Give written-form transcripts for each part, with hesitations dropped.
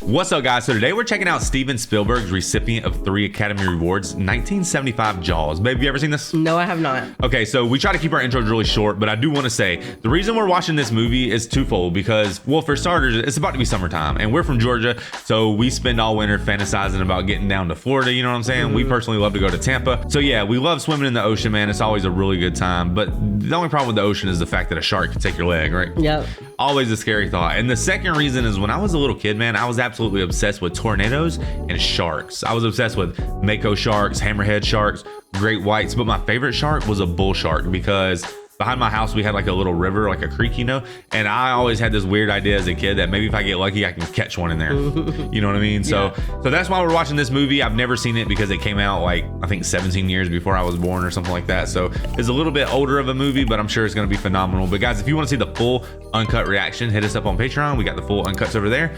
What's up, guys? So today we're checking out Steven Spielberg's recipient of 3 Academy Awards, 1975 Jaws. Babe, you ever seen this? No, I have not. Okay, so we try to keep our intros really short, but I do want to say the reason we're watching this movie is twofold because, well, for starters, it's about to be summertime and we're from Georgia, so we spend all winter fantasizing about getting down to Florida, you know what I'm saying? We personally love to go to Tampa. So yeah, we love swimming in the ocean, man. It's always a really good time, but the only problem with the ocean is the fact that a shark can take your leg, right? Yep. Always a scary thought. And the second reason is when I was a little kid, man, I was absolutely obsessed with tornadoes and sharks. I was obsessed with mako sharks, hammerhead sharks, great whites, but my favorite shark was a bull shark because behind my house we had like a little river, like a creek, you know, and I always had this weird idea as a kid that maybe if I get lucky I can catch one in there. You know what I mean? So that's why we're watching this movie. I've never seen it because it came out like I think 17 years before I was born or something like that, so it's a little bit older of a movie, but I'm sure it's going to be phenomenal. But guys, if you want to see the full uncut reaction, hit us up on Patreon. We got the full uncuts over there,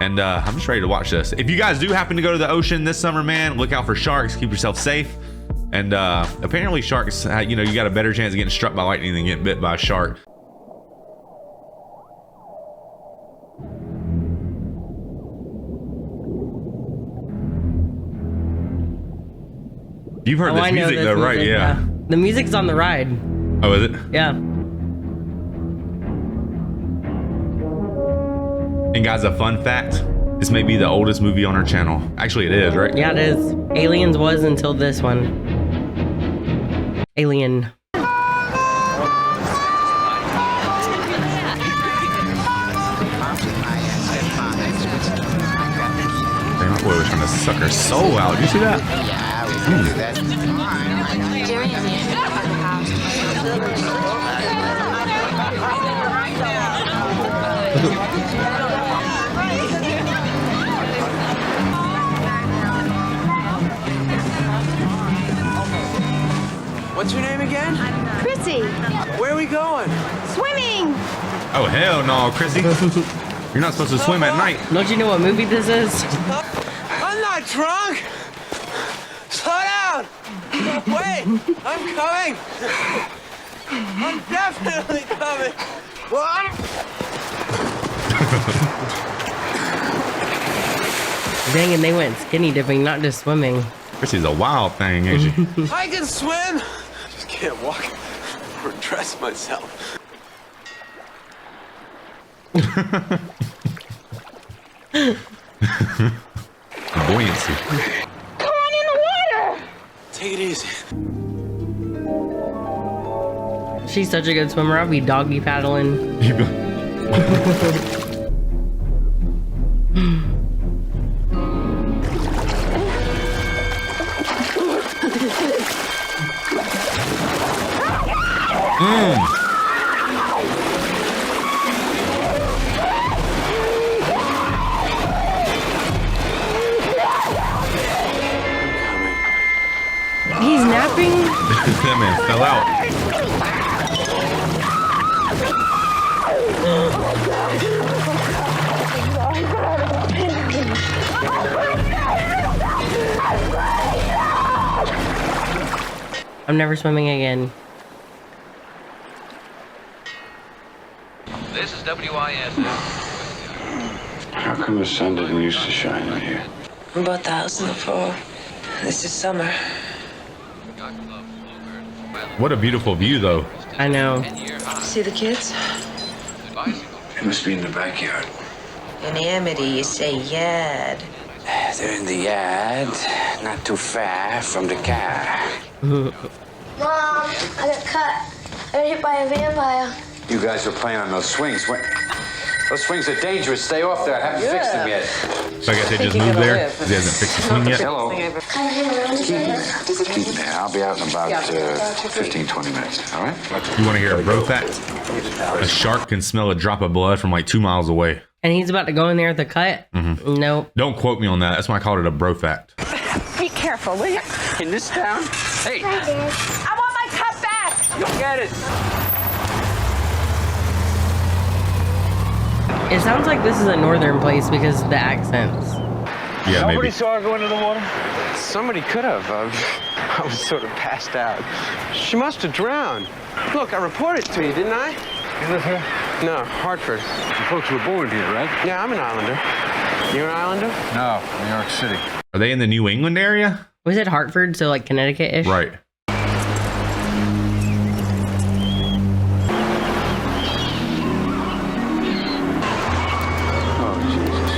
and I'm just ready to watch this. If you guys do happen to go to the ocean this summer, man, look out for sharks, keep yourself safe. And apparently sharks, you know, you got a better chance of getting struck by lightning than getting bit by a shark. You've heard this music though, right? Yeah. The music's on the ride. Oh, is it? Yeah. And guys, a fun fact, this may be the oldest movie on our channel. Actually, it is, right? Yeah, it is. Aliens was until this one. Alien. Boy, was trying to suck her soul out. Did you see that? What's your name again? Chrissy. Where are we going? Swimming. Oh, hell no, Chrissy. You're not supposed to swim at night. Don't you know what movie this is? I'm not drunk. Slow down. Wait, I'm coming. I'm definitely coming. What? Dang, and they went skinny dipping, not just swimming. Chrissy's a wild thing, ain't she? I can swim. Just can't walk or dress myself. Buoyancy. Come on in the water. Take it easy. She's such a good swimmer. I'll be doggy paddling. You go. He's napping? That man fell out. I'm never swimming again. This is WIS. How come the sun didn't used to shine in here? We bought the house in the fall. This is summer. What a beautiful view, though. I know. See the kids? They must be in the backyard. In Amity, you say yard. They're in the yard, not too far from the car. Mom, I got cut. I got hit by a vampire. You guys were playing on those swings. Those swings are dangerous. Stay off there. I haven't fixed them yet. So I guess they just moved there. He hasn't fixed the swing yet. Hello. Can I hang around a second? Keep there. I'll be out in about 15, 20 minutes. All right? You want to hear a bro fact? A shark can smell a drop of blood from like 2 miles away. And he's about to go in there at the cut? Nope. Don't quote me on that. That's why I called it a bro fact. Be careful, will you? In this town? Hey, I want my cut back. you'll get it. It sounds like this is a northern place because of the accents. Yeah, Nobody maybe. saw her go into the water? Somebody could have. I was sort of passed out. She must have drowned. Look, I reported to you, didn't I? You live here? No, Hartford. You folks were born here, right? Yeah, I'm an islander. You're an islander? No, New York City. Are they in the New England area? Was it Hartford? So like Connecticut-ish? Right. Oh, Jesus.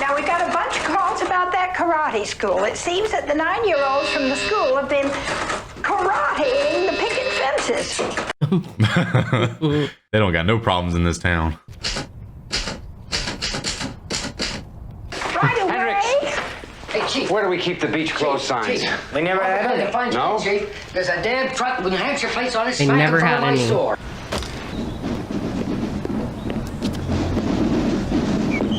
Now, we got a bunch of calls about that karate school. It seems that the 9-year-olds from the school have been karateing the picket fences. They don't got no problems in this town. Right away. Hey, Chief. Where do we keep the beach closed signs? Chief. We never had I'll any. find you, No? Chief. There's a damn truck with New Hampshire plates on it. They smack never in front had of my any. store.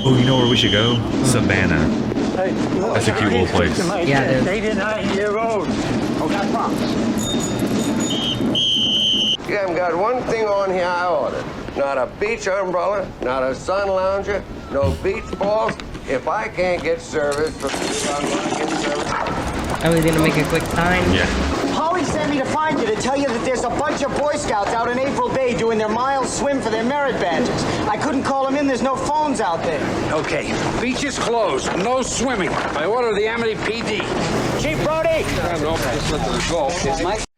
Oh, you know where we should go? Savannah. That's a cute little place. Yeah, it is. 89-year-old. Okay, I promise. You haven't got one thing on here I ordered. Not a beach umbrella, not a sun lounger, no beach balls. If I can't get service from I was gonna make a quick sign. Yeah. Holly sent me to find you to tell you that there's a bunch of Boy Scouts out in April Bay doing their mile swim for their merit badges. I couldn't call them in. There's no phones out there. Okay, beach is closed. No swimming. By order of the Amity PD. Chief Brody! Hey,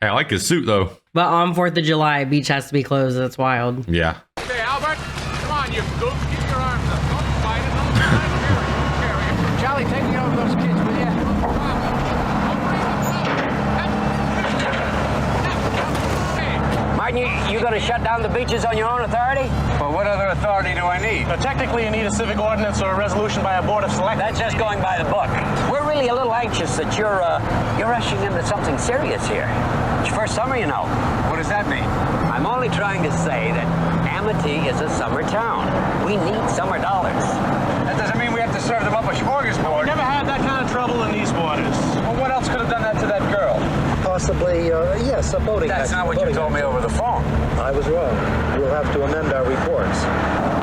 I like his suit though. But on 4th of July, beach has to be closed. That's wild. Yeah. Hey, Albert, come on, you goof. Keep your arms up. Don't fight it. Charlie, take me over those kids, will you? Martin, you gonna shut down the beaches on your own authority? Well, what other authority do I need? Technically, you need a civic ordinance or a resolution by a board of select. That's just going by the book. We're really a little anxious that you're rushing into something serious here. It's your first summer, you know. What does that mean? I'm only trying to say that Amity is a summer town. We need summer dollars. That doesn't mean we have to serve them up a smorgasbord. Never had that kind of trouble in these waters. Well, what else could have done that to that girl? Possibly, yes, a boating That's not what you told me over the phone. I was wrong. We'll have to amend our reports.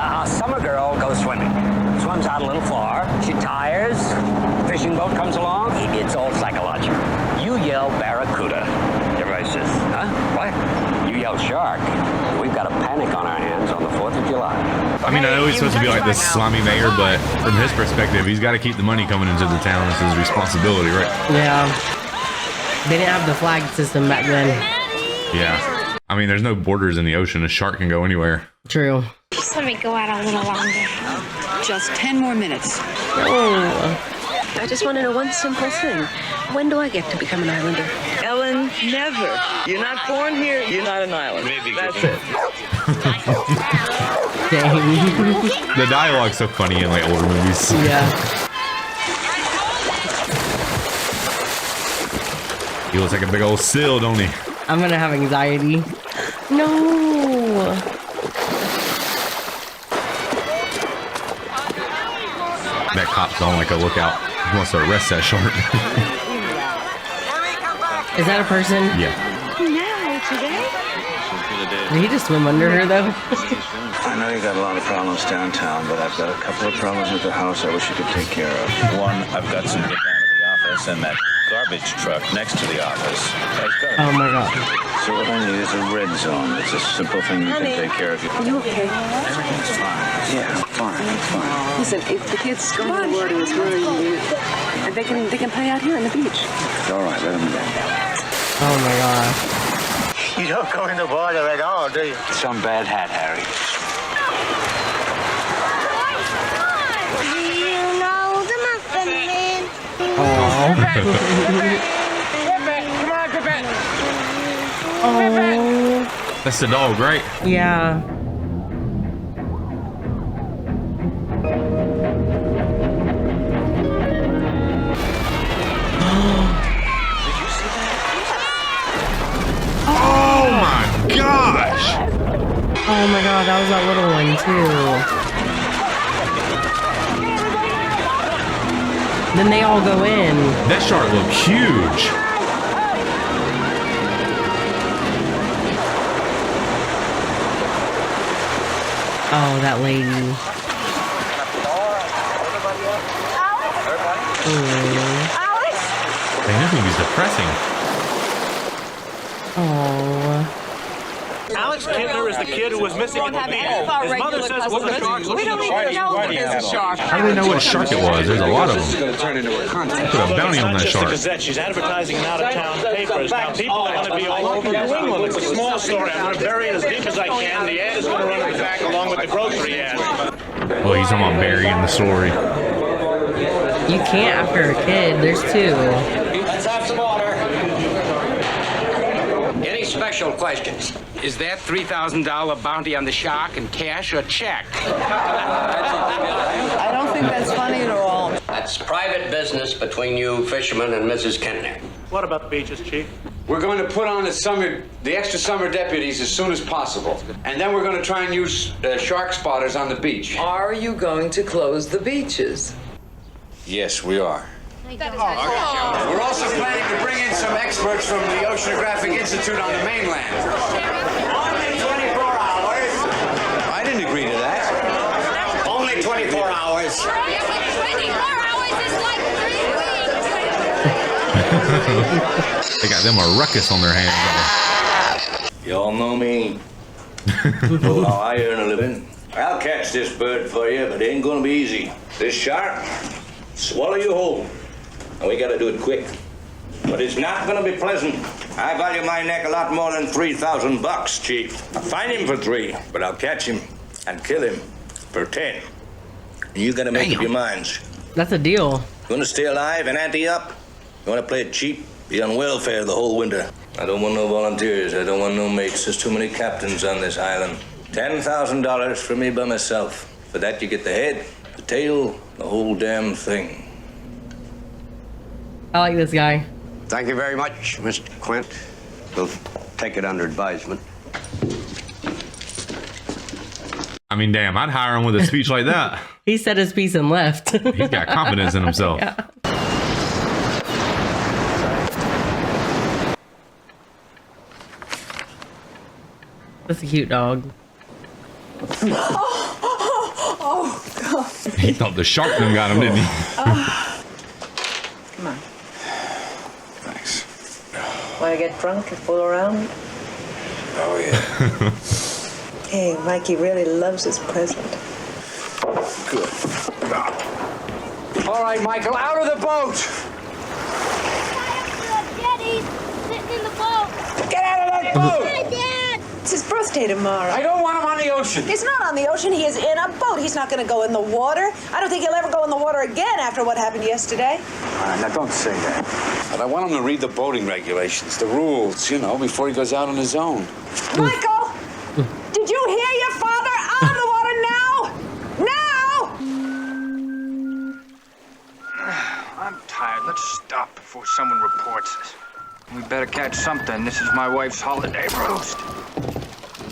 A summer girl goes swimming. Swims out a little far. She tires. Fishing boat comes along. It's all psychological. You yell barracuda. Everybody says, huh? What? You yell shark. We've got a panic on our hands on the 4th of July. I mean, I know he's supposed to be like this slimy mayor, but from his perspective, he's got to keep the money coming into the town. It's his responsibility, right? Yeah. They didn't have the flag system back then. Yeah. I mean, there's no borders in the ocean. A shark can go anywhere. True. Just let me go out a little longer. Just 10 more minutes. Oh. I just want to know one simple thing. When do I get to become an islander? Ellen, never. You're not born here. You're not an island. That's it. Dang. The dialogue's so funny in like older movies. Yeah. He looks like a big old seal, don't he? I'm gonna have anxiety. No. That cop's on like a lookout. He wants to arrest that shark. Is that a person? Yeah. Now, today? Did he just swim under her though? I know you got a lot of problems downtown, but I've got a couple of problems with the house I wish you could take care of. One, I've got some get down to the office and that garbage truck next to the office. Oh my god. So what I need is a red zone. It's a simple thing you can take care of. Are you okay? Everything's fine. Yeah, fine, fine. Listen, if the kids go to the word is worrying you, and they can play out here on the beach. All right, let them go. Oh my god. You don't go in the water at all, do you? Some bad hat, Harry. Do you know the Muffin Man? Oh. Oh. That's the dog, right? Yeah. Oh my gosh! Oh my god, that was that little one too. Then they all go in. That shark looked huge. Oh, that lady. Dang, this movie's depressing. Oh. Alex Kintner is the kid who was missing in the beach. His mother says what the shark's looking for. How do they know what shark it was? There's a lot of them. Put a bounty on that shark. She's advertising in out-of-town papers. Now people are going to be all over New England. It's a small story. I'm going to bury it as deep as I can. The ad is going to run in the back along with the grocery ad. Well, he's talking about burying the story. You can't after a kid. There's two. Let's have some order. Any special questions? Is that $3,000 bounty on the shark in cash or check? I don't think that's funny at all. That's private business between you fishermen and Mrs. Kintner. What about the beaches, Chief? We're going to put on the extra summer deputies as soon as possible. And then we're going to try and use shark spotters on the beach. Are you going to close the beaches? Yes, we are. We're also planning to bring in some experts from the Oceanographic Institute on the mainland. Only 24 hours. I didn't agree to that. Only 24 hours. 24 hours is like 3 weeks. They got them a ruckus on their hands. Y'all know me. Know how I earn a living. I'll catch this bird for you, but it ain't gonna be easy. This shark, swallow you whole. And we gotta do it quick. But it's not gonna be pleasant. I value my neck a lot more than $3,000, Chief. I'll find him for 3, but I'll catch him and kill him for 10. And you gotta make up your minds. That's a deal. You wanna stay alive and ante up? You wanna play it cheap? Be on welfare the whole winter. I don't want no volunteers. I don't want no mates. There's too many captains on this island. $10,000 for me by myself. For that you get the head, the tail, the whole damn thing. I like this guy. Thank you very much, Mr. Quint. We'll take it under advisement. I mean, damn, I'd hire him with a speech like that. He said his piece and left. He's got confidence in himself. Yeah. That's a cute dog. Oh, God. He thought the shark done got him, didn't he? Come on. Thanks. Want to get drunk and fool around? Oh, yeah. Hey, Mikey really loves his present. Good. All right, Michael, out of the boat. Daddy's sitting in the boat. Get out of that boat. Hi, Dad. It's his birthday tomorrow. I don't want him on the ocean. He's not on the ocean. He is in a boat. He's not going to go in the water. I don't think he'll ever go in the water again after what happened yesterday. All right, now don't say that. But I want him to read the boating regulations, the rules, you know, before he goes out on his own. Michael! Did you hear your father? Out of the water now! Now! I'm tired. Let's stop before someone reports us. We better catch something. This is my wife's holiday roast.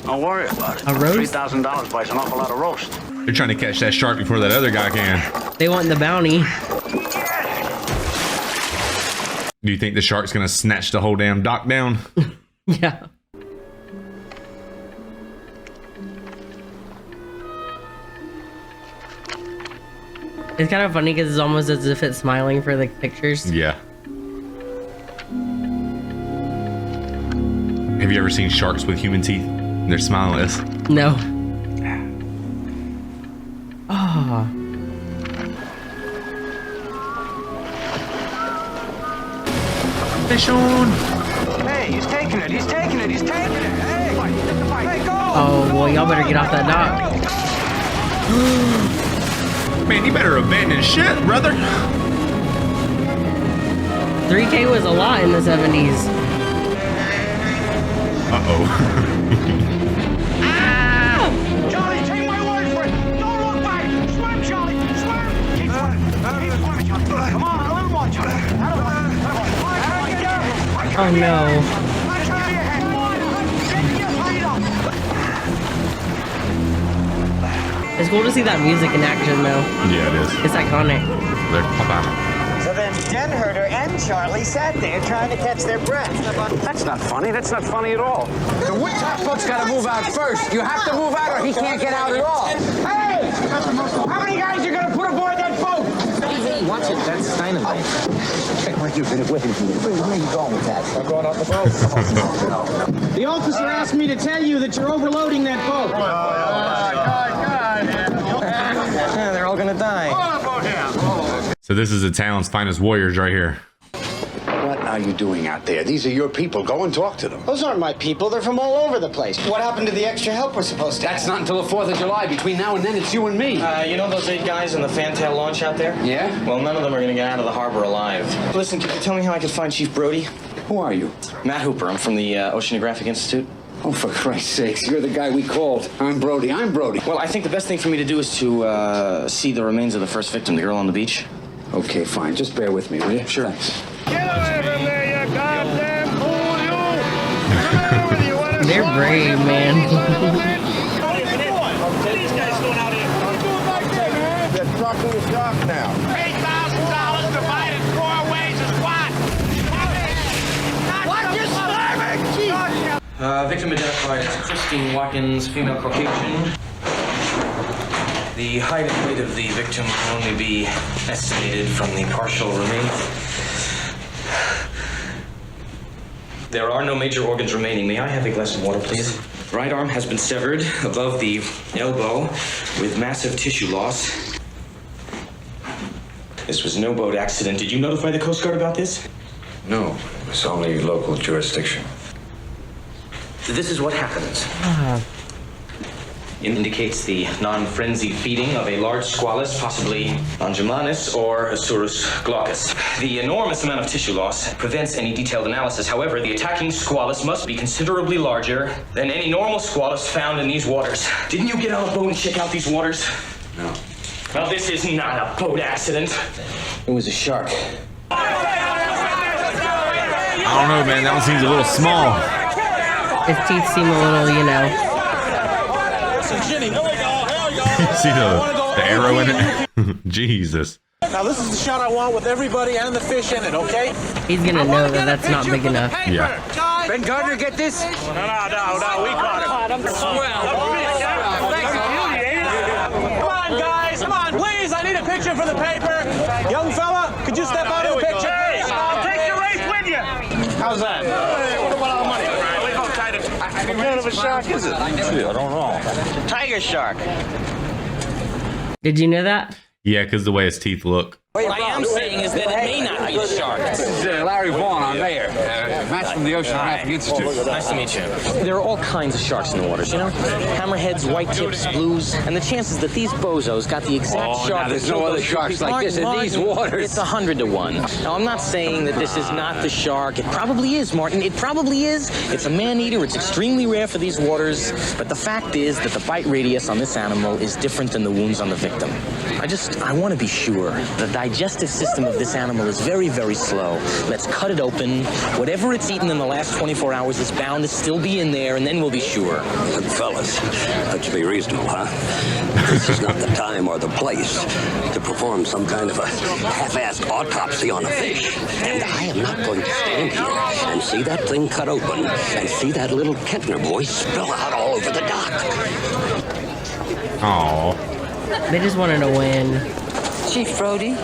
Don't worry about it. A roast? $3,000 buys an awful lot of roast. They're trying to catch that shark before that other guy can. They want the bounty. Do you think the shark's gonna snatch the whole damn dock down? Yeah. It's kind of funny because it's almost as if it's smiling for the pictures. Yeah. Have you ever seen sharks with human teeth? They're smiling at us. No. Oh. Fish on. Hey, he's taking it. He's taking it. He's taking it. Hey, hey, go. Oh boy, y'all better get off that dock. Man, you better abandon ship, brother. 3K was a lot in the 70s. Uh-oh. Charlie, take my word for it. Don't look back. Swim, Charlie. Swim. Keep swimming. Keep swimming, Charlie. Come on, a little more, Charlie. Oh no. It's cool to see that music in action though. Yeah, it is. It's iconic. They're pop-out. So then Den Herder and Charlie sat there trying to catch their breath. That's not funny. That's not funny at all. The woodtop boat's got to move out first. You have to move out or he can't get out at all. Hey! How many guys are going to put aboard that boat? Watch it. That's dynamite. Hey, where you going with that? I'm going off the boat. The officer asked me to tell you that you're overloading that boat. Yeah, they're all gonna die. So this is the town's finest warriors right here. What are you doing out there? These are your people. Go and talk to them. Those aren't my people. They're from all over the place. What happened to the extra help we're supposed to have? That's not until the 4th of July. Between now and then, it's you and me. You know those 8 guys in the fantail launch out there? Yeah? Well, none of them are going to get out of the harbor alive. Listen, can you tell me how I can find Chief Brody? Who are you? Matt Hooper. I'm from the Oceanographic Institute. Oh, for Christ's sakes, you're the guy we called. I'm Brody. Well, I think the best thing for me to do is to see the remains of the first victim, the girl on the beach. Okay, fine. Just bear with me, will you? Sure. Thanks. Get away from there, you goddamn fool, you! Come here with you. They're brave, man. These guys going out here. They're trucking the dock now. $8,000 divided 4 ways is what? What you slamming? Victim identified as Christine Watkins, female Caucasian. The height and weight of the victim can only be estimated from the partial remains. There are no major organs remaining. May I have a glass of water, please? Right arm has been severed above the elbow with massive tissue loss. This was no boat accident. Did you notify the Coast Guard about this? No, it's only local jurisdiction. This is what happens. Indicates the non-frenzied feeding of a large squalus, possibly Angimanus or Asurus glaucus. The enormous amount of tissue loss prevents any detailed analysis. However, the attacking squalus must be considerably larger than any normal squalus found in these waters. Didn't you get on a boat and check out these waters? No. Well, this is not a boat accident. It was a shark. I don't know, man. That one seems a little small. His teeth seem a little, you know. See the arrow in it? Jesus. Now this is the shot I want with everybody and the fish in it, okay? He's gonna know that that's not big enough. Yeah. Ben Gardner, get this? No, we caught him. Swell. Come on, guys, come on, please. I need a picture for the paper. Young fella, could you step out of the picture? Hey, I'll take your race with you. How's that? What about all the money? What kind of a shark is it? I don't know. Tiger shark. Did you know that? Yeah, because the way his teeth look. What I am saying is that it may not be a shark. This is Larry Vaughn, our mayor. Matt's from the Oceanographic Institute. Nice to meet you. There are all kinds of sharks in the waters, you know? Hammerheads, white tips, blues, and the chances that these bozos got the exact shark... Now, there's no other sharks like this in these waters. It's 100 to 1. Now, I'm not saying that this is not the shark. It probably is, Martin. It probably is. It's a man-eater. It's extremely rare for these waters. But the fact is that the bite radius on this animal is different than the wounds on the victim. I want to be sure. The digestive system of this animal is very, very slow. Let's cut it open. Whatever it's eaten in the last 24 hours is bound to still be in there, and then we'll be sure. But fellas, let's be reasonable, huh? This is not the time or the place to perform some kind of a half-assed autopsy on a fish. And I am not going to stand here and see that thing cut open and see that little Kentner boy spill out all over the dock. Aww. They just wanted to win. Chief Brody?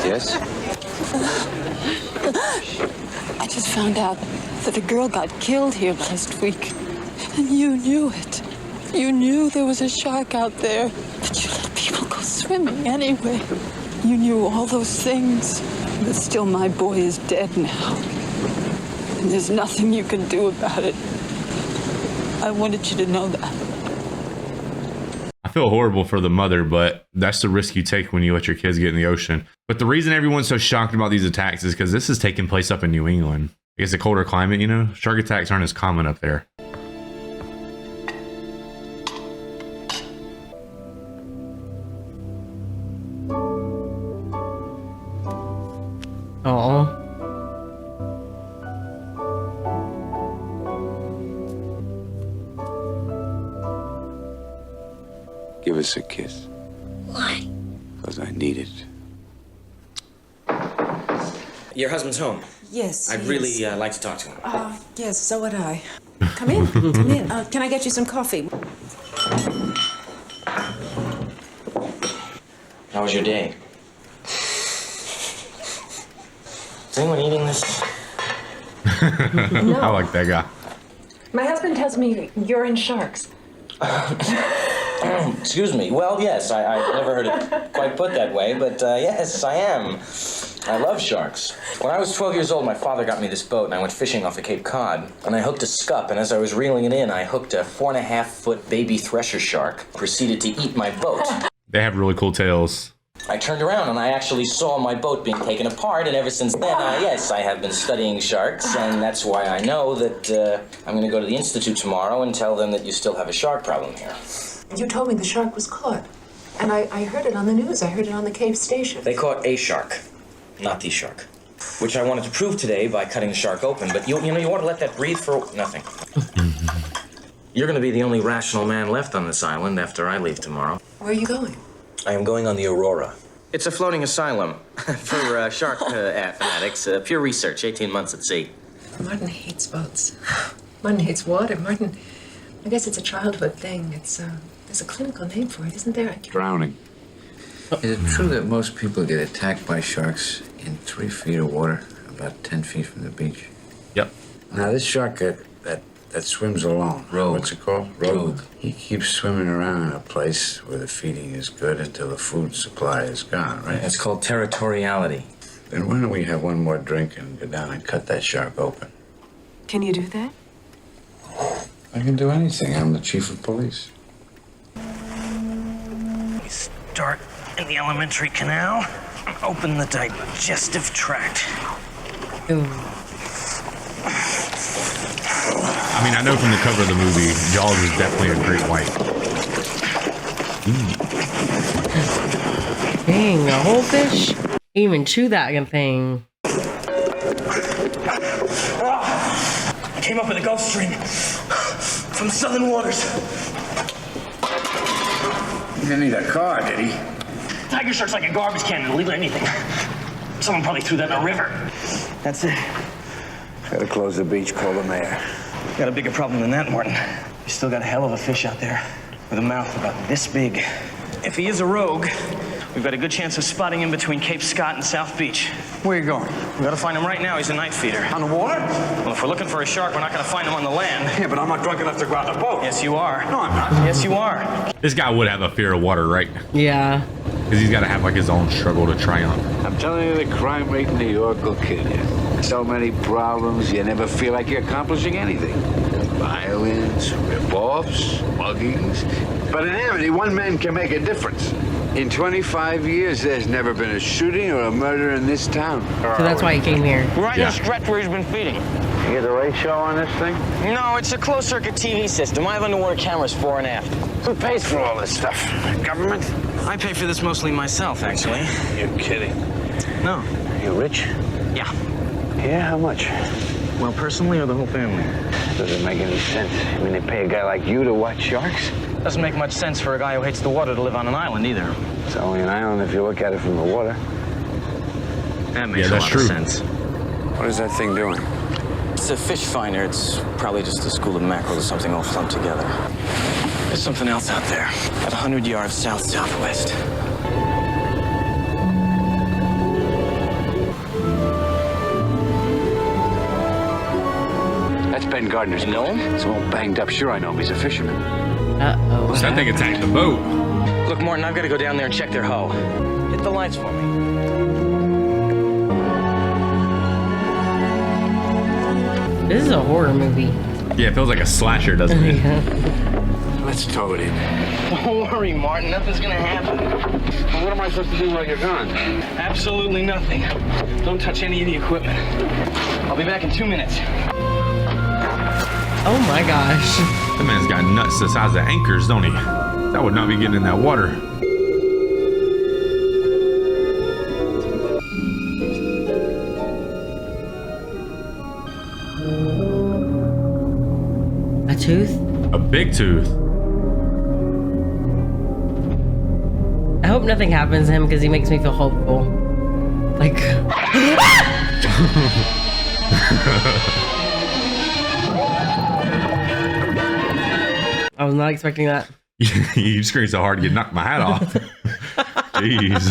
Yes? I just found out that a girl got killed here last week. And you knew it. You knew there was a shark out there. But you let people go swimming anyway. You knew all those things. But still, my boy is dead now. And there's nothing you can do about it. I wanted you to know that. I feel horrible for the mother, but that's the risk you take when you let your kids get in the ocean. But the reason everyone's so shocked about these attacks is because this is taking place up in New England. It's a colder climate, you know? Shark attacks aren't as common up there. Oh. Give us a kiss. Why? Because I need it. Your husband's home. Yes. I'd really like to talk to him. Yes, so would I. Come in. Come in. Can I get you some coffee? How was your day? Is anyone eating this? I like that guy. My husband tells me you're in sharks. Excuse me. Well, yes, I've never heard it quite put that way, but yes, I am. I love sharks. When I was 12 years old, my father got me this boat, and I went fishing off of Cape Cod. And I hooked a scup, and as I was reeling it in, I hooked a 4.5-foot baby thresher shark, proceeded to eat my boat. They have really cool tails. I turned around, and I actually saw my boat being taken apart, and ever since then, yes, I have been studying sharks, and that's why I know that I'm going to go to the Institute tomorrow and tell them that you still have a shark problem here. You told me the shark was caught. And I heard it on the news. I heard it on the cave station. They caught a shark, not the shark. Which I wanted to prove today by cutting the shark open, but you know, you want to let that breathe for nothing. You're going to be the only rational man left on this island after I leave tomorrow. Where are you going? I am going on the Aurora. It's a floating asylum for shark fanatics. Pure research, 18 months at sea. Martin hates boats. Martin hates water. Martin, I guess it's a childhood thing. It's there's a clinical name for it, isn't there? Drowning. Is it true that most people get attacked by sharks in 3 feet of water, about 10 feet from the beach? Yep. Now, this shark that swims alone. Rogue. What's it called? Rogue. He keeps swimming around in a place where the feeding is good until the food supply is gone, right? It's called territoriality. Then why don't we have one more drink and go down and cut that shark open? Can you do that? I can do anything. I'm the chief of police. We start in the alimentary canal, open the digestive tract. Ooh. I mean, I know from the cover of the movie, Jaws is definitely a great white. Dang, a whole fish? Even chew that thing. I came up with a Gulf Stream from the southern waters. He didn't need a car, did he? Tiger shark's like a garbage can, it'll leave anything. Someone probably threw that in a river. That's it. Gotta close the beach, call the mayor. Got a bigger problem than that, Martin. You still got a hell of a fish out there with a mouth about this big. If he is a rogue, we've got a good chance of spotting him between Cape Scott and South Beach. Where you going? We gotta find him right now. He's a night feeder. On the water? Well, if we're looking for a shark, we're not gonna find him on the land. Yeah, but I'm not drunk enough to go out the boat. Yes, you are. No, I'm not. Yes, you are. This guy would have a fear of water, right? Yeah. Because he's got to have like his own struggle to triumph. I'm telling you, the crime rate in New York will kill you. So many problems, you never feel like you're accomplishing anything. Violence, rip-offs, muggings. But in Amity, one man can make a difference. In 25 years, there's never been a shooting or a murder in this town. So that's why he came here. We're right in the stretch where he's been feeding. You get a ratio on this thing? No, it's a closed-circuit TV system. I have underwater cameras fore and aft. Who pays for all this stuff? Government? I pay for this mostly myself, actually. You're kidding. No. You rich? Yeah. Yeah, how much? Well, personally or the whole family? Doesn't make any sense. I mean, they pay a guy like you to watch sharks? Doesn't make much sense for a guy who hates the water to live on an island, either. It's only an island if you look at it from the water. That makes Yeah, a that's lot true. of sense. What is that thing doing? It's a fish finder. It's probably just a school of mackerel or something all clumped together. There's something else out there, at 100 yards south-southwest. That's Ben Gardner's. You know him? It's all banged up. Sure, I know him. He's a fisherman. Uh-oh. So that thing attacked the boat. Look, Martin, I've got to go down there and check their hoe. Hit the lights for me. This is a horror movie. Yeah, it feels like a slasher, doesn't it? Let's tow it in. Don't worry, Martin. Nothing's going to happen. Well, what am I supposed to do while you're gone? Absolutely nothing. Don't touch any of the equipment. I'll be back in 2 minutes. Oh my gosh. That man's got nuts the size of anchors, don't he? That would not be getting in that water. A tooth? A big tooth. I hope nothing happens to him because he makes me feel hopeful. Like... I was not expecting that. You screamed so hard you knocked my hat off. Jeez.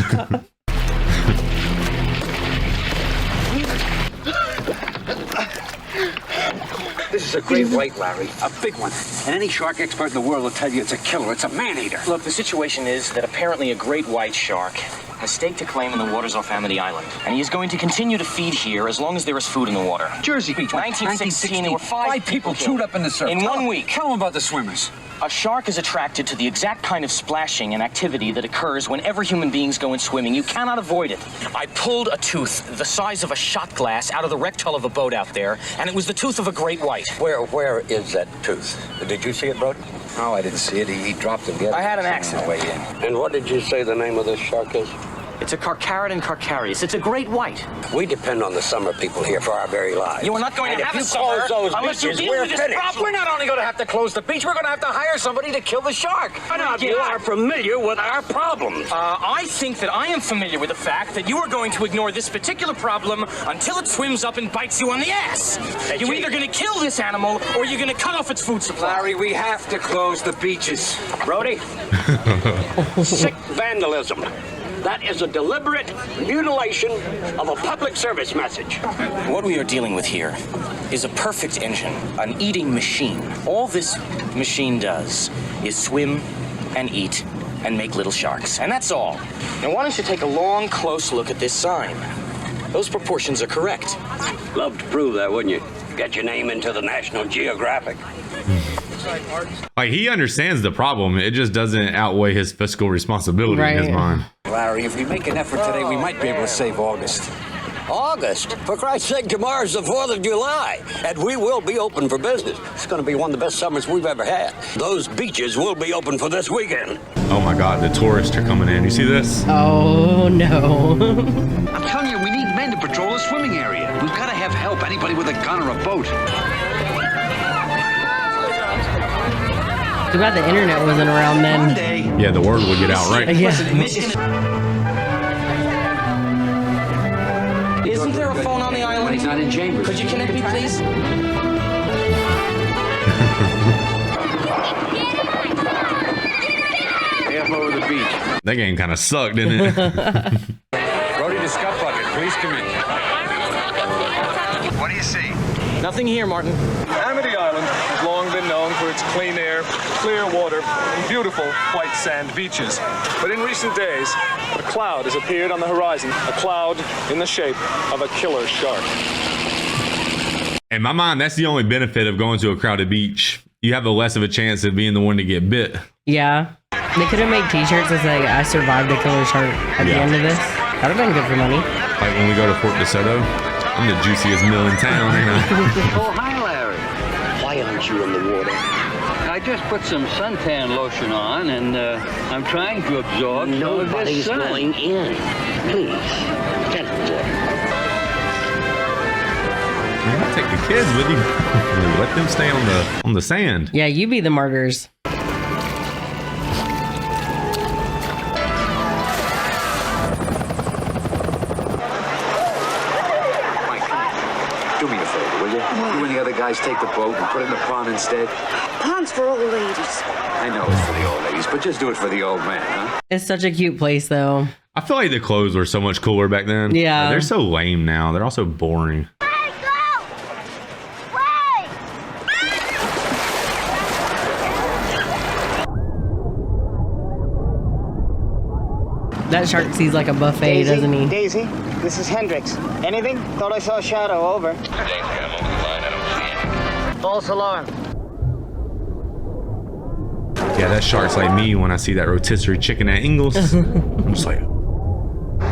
is a great white, Larry. A big one. And any shark expert in the world will tell you it's a killer. It's a man-eater. Look, the situation is that apparently a great white shark has stake to claim in the waters off Amity Island. And he is going to continue to feed here as long as there is food in the water. Jersey Beach, 1916, there were five people chewed up in the surf. In 1 week. Tell them about the swimmers. A shark is attracted to the exact kind of splashing and activity that occurs whenever human beings go in swimming. You cannot avoid it. I pulled a tooth the size of a shot glass out of the wrecked hull of a boat out there, and it was the tooth of a great white. Where is that tooth? Did you see it, Brody? No, I didn't see it. He dropped it. I had an accident. Way in. And what did you say the name of this shark is? It's a Carcharodon carcharias. It's a great white. We depend on the summer people here for our very lives. You are not going to have a summer unless you deal with this problem. We're not only going to have to close the beach, we're going to have to hire somebody to kill the shark. You are familiar with our problems. I think that I am familiar with the fact that you are going to ignore this particular problem until it swims up and bites you on the ass. You're either going to kill this animal or you're going to cut off its food supply. Larry, we have to close the beaches. Brody? Sick vandalism. That is a deliberate mutilation of a public service message. What we are dealing with here is a perfect engine, an eating machine. All this machine does is swim and eat and make little sharks. And that's all. Now, why don't you take a long, close look at this sign? Those proportions are correct. Love to prove that, wouldn't you? Get your name into the National Geographic. Like, he understands the problem. It just doesn't outweigh his fiscal responsibility in his mind. Larry, if we make an effort today, we might be able to save August. August? For Christ's sake, tomorrow's the 4th of July, and we will be open for business. It's going to be one of the best summers we've ever had. Those beaches will be open for this weekend. Oh my God, the tourists are coming in. You see this? Oh no. I'm telling you, we need men to patrol the swimming area. We've got to have help. Anybody with a gun or a boat. Too bad the internet wasn't around then. Yeah, the word will get out, right? Yeah. Isn't there a phone on the island? When he's not in chambers. Could you connect me, please? Half over the beach. That game kind of sucked, didn't it? Brody the Scuff Bucket, please come in. What do you see? Nothing here, Martin. Amity Island has long been known for its clean air, clear water, and beautiful white sand beaches. But in recent days, a cloud has appeared on the horizon, a cloud in the shape of a killer shark. In my mind, that's the only benefit of going to a crowded beach. You have a less of a chance of being the one to get bit. Yeah. They could have made t-shirts that say, I survived the killer shark at the end of this. That would have been good for money. Like when we go to Fort DeSoto, I'm the juiciest mill in town, ain't I? Oh, hi, Larry. Why aren't you in the water? I just put some suntan lotion on, and I'm trying to absorb some of this Nobody's sun. going in. Please, get in the water. Man, take the kids with you. Let them stay on the sand. Yeah, you be the martyrs. Do me a favor, will you? You and the other guys take the boat and put it in the pond instead. Pond's for old ladies. I know it's for the old ladies, but just do it for the old man, huh? It's such a cute place, though. I feel like the clothes were so much cooler back then. Yeah. Like, they're so lame now. They're also boring. That shark sees like a buffet, doesn't he? Daisy, this is Hendrix. Anything? Thought I saw a shadow. Over. False alarm. Yeah, that shark's like me when I see that rotisserie chicken at Ingles. I'm just like...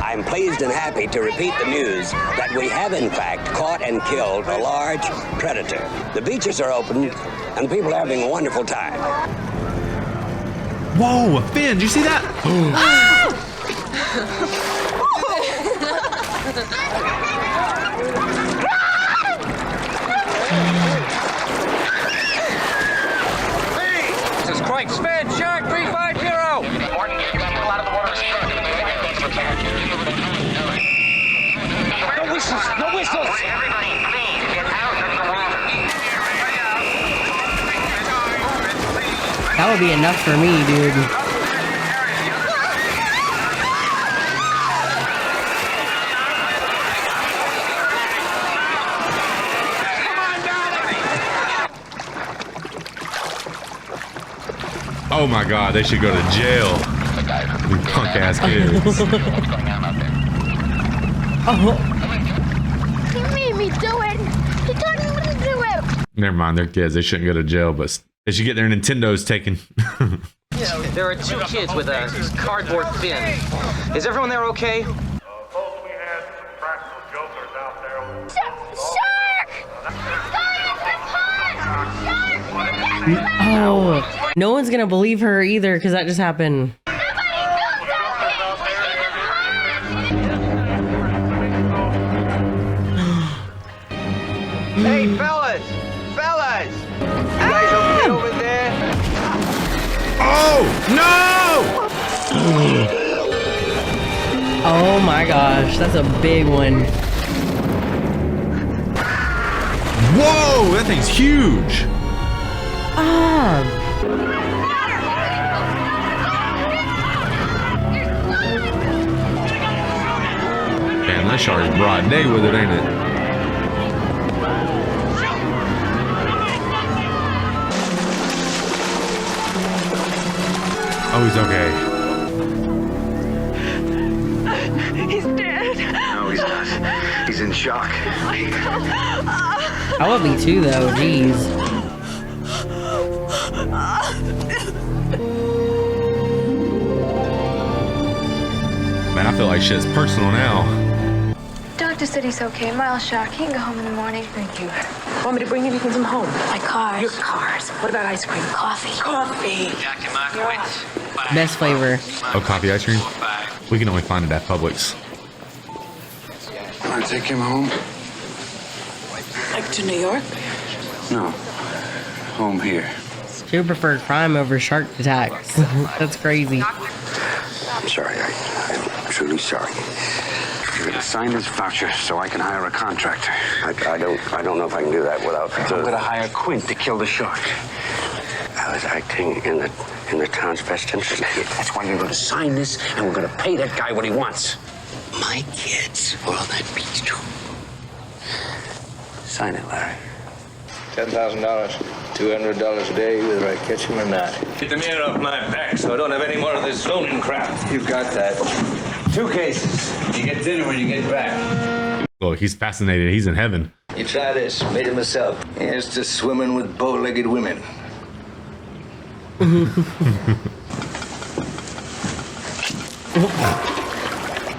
I'm pleased and happy to repeat the news that we have in fact caught and killed a large predator. The beaches are open and people are having a wonderful time. Whoa, a fin! Did you see that? This is Quint, Spin, Shark 350. Martin, you have to pull out of the water. No whistles, no whistles. Everybody, please get out of the water. That would be enough for me, dude. Oh my God, they should go to jail. You punk ass kids. He made me do it. He told me to do it. Never mind, they're kids. They shouldn't go to jail, but they should get their Nintendos taken. There are 2 kids with a cardboard bin. Is everyone there okay? Oh, no one's gonna believe her either because that just happened. Hey, fellas! Fellas! You guys okay over there? Oh, no! Oh my gosh, that's a big one. Whoa, that thing's huge. Ah. Man, that shark's broad day with it, ain't it? Oh, he's okay. He's dead. No, he's not. He's in shock. I would be too, though. Jeez. Man, I feel like shit's personal now. Doctor said he's okay. Mild shock. He can go home in the morning. Thank you. Want me to bring anything from home? My cars. Your cars. What about ice cream? Coffee. Coffee. Dr. Mark Quint. Best flavor. Oh, coffee ice cream? We can only find it at Publix. Want to take him home? Like to New York? No. Home here. She would prefer crime over shark attacks. That's crazy. I'm sorry. I'm truly sorry. You're going to sign this voucher so I can hire a contractor. I don't know if I can do that without. I'm going to hire Quint to kill the shark. I was acting in the town's best interest. That's why you're going to sign this, and we're going to pay that guy what he wants. My kids were on that beach too. Sign it, Larry. $10,000, $200 a day, whether I catch him or not. Get the mirror off my back so I don't have any more of this zoning crap. You got that. 2 cases. You get dinner when you get back. Look, he's fascinated. He's in heaven. You try this. Made it myself. Here's to swimming with bow-legged women.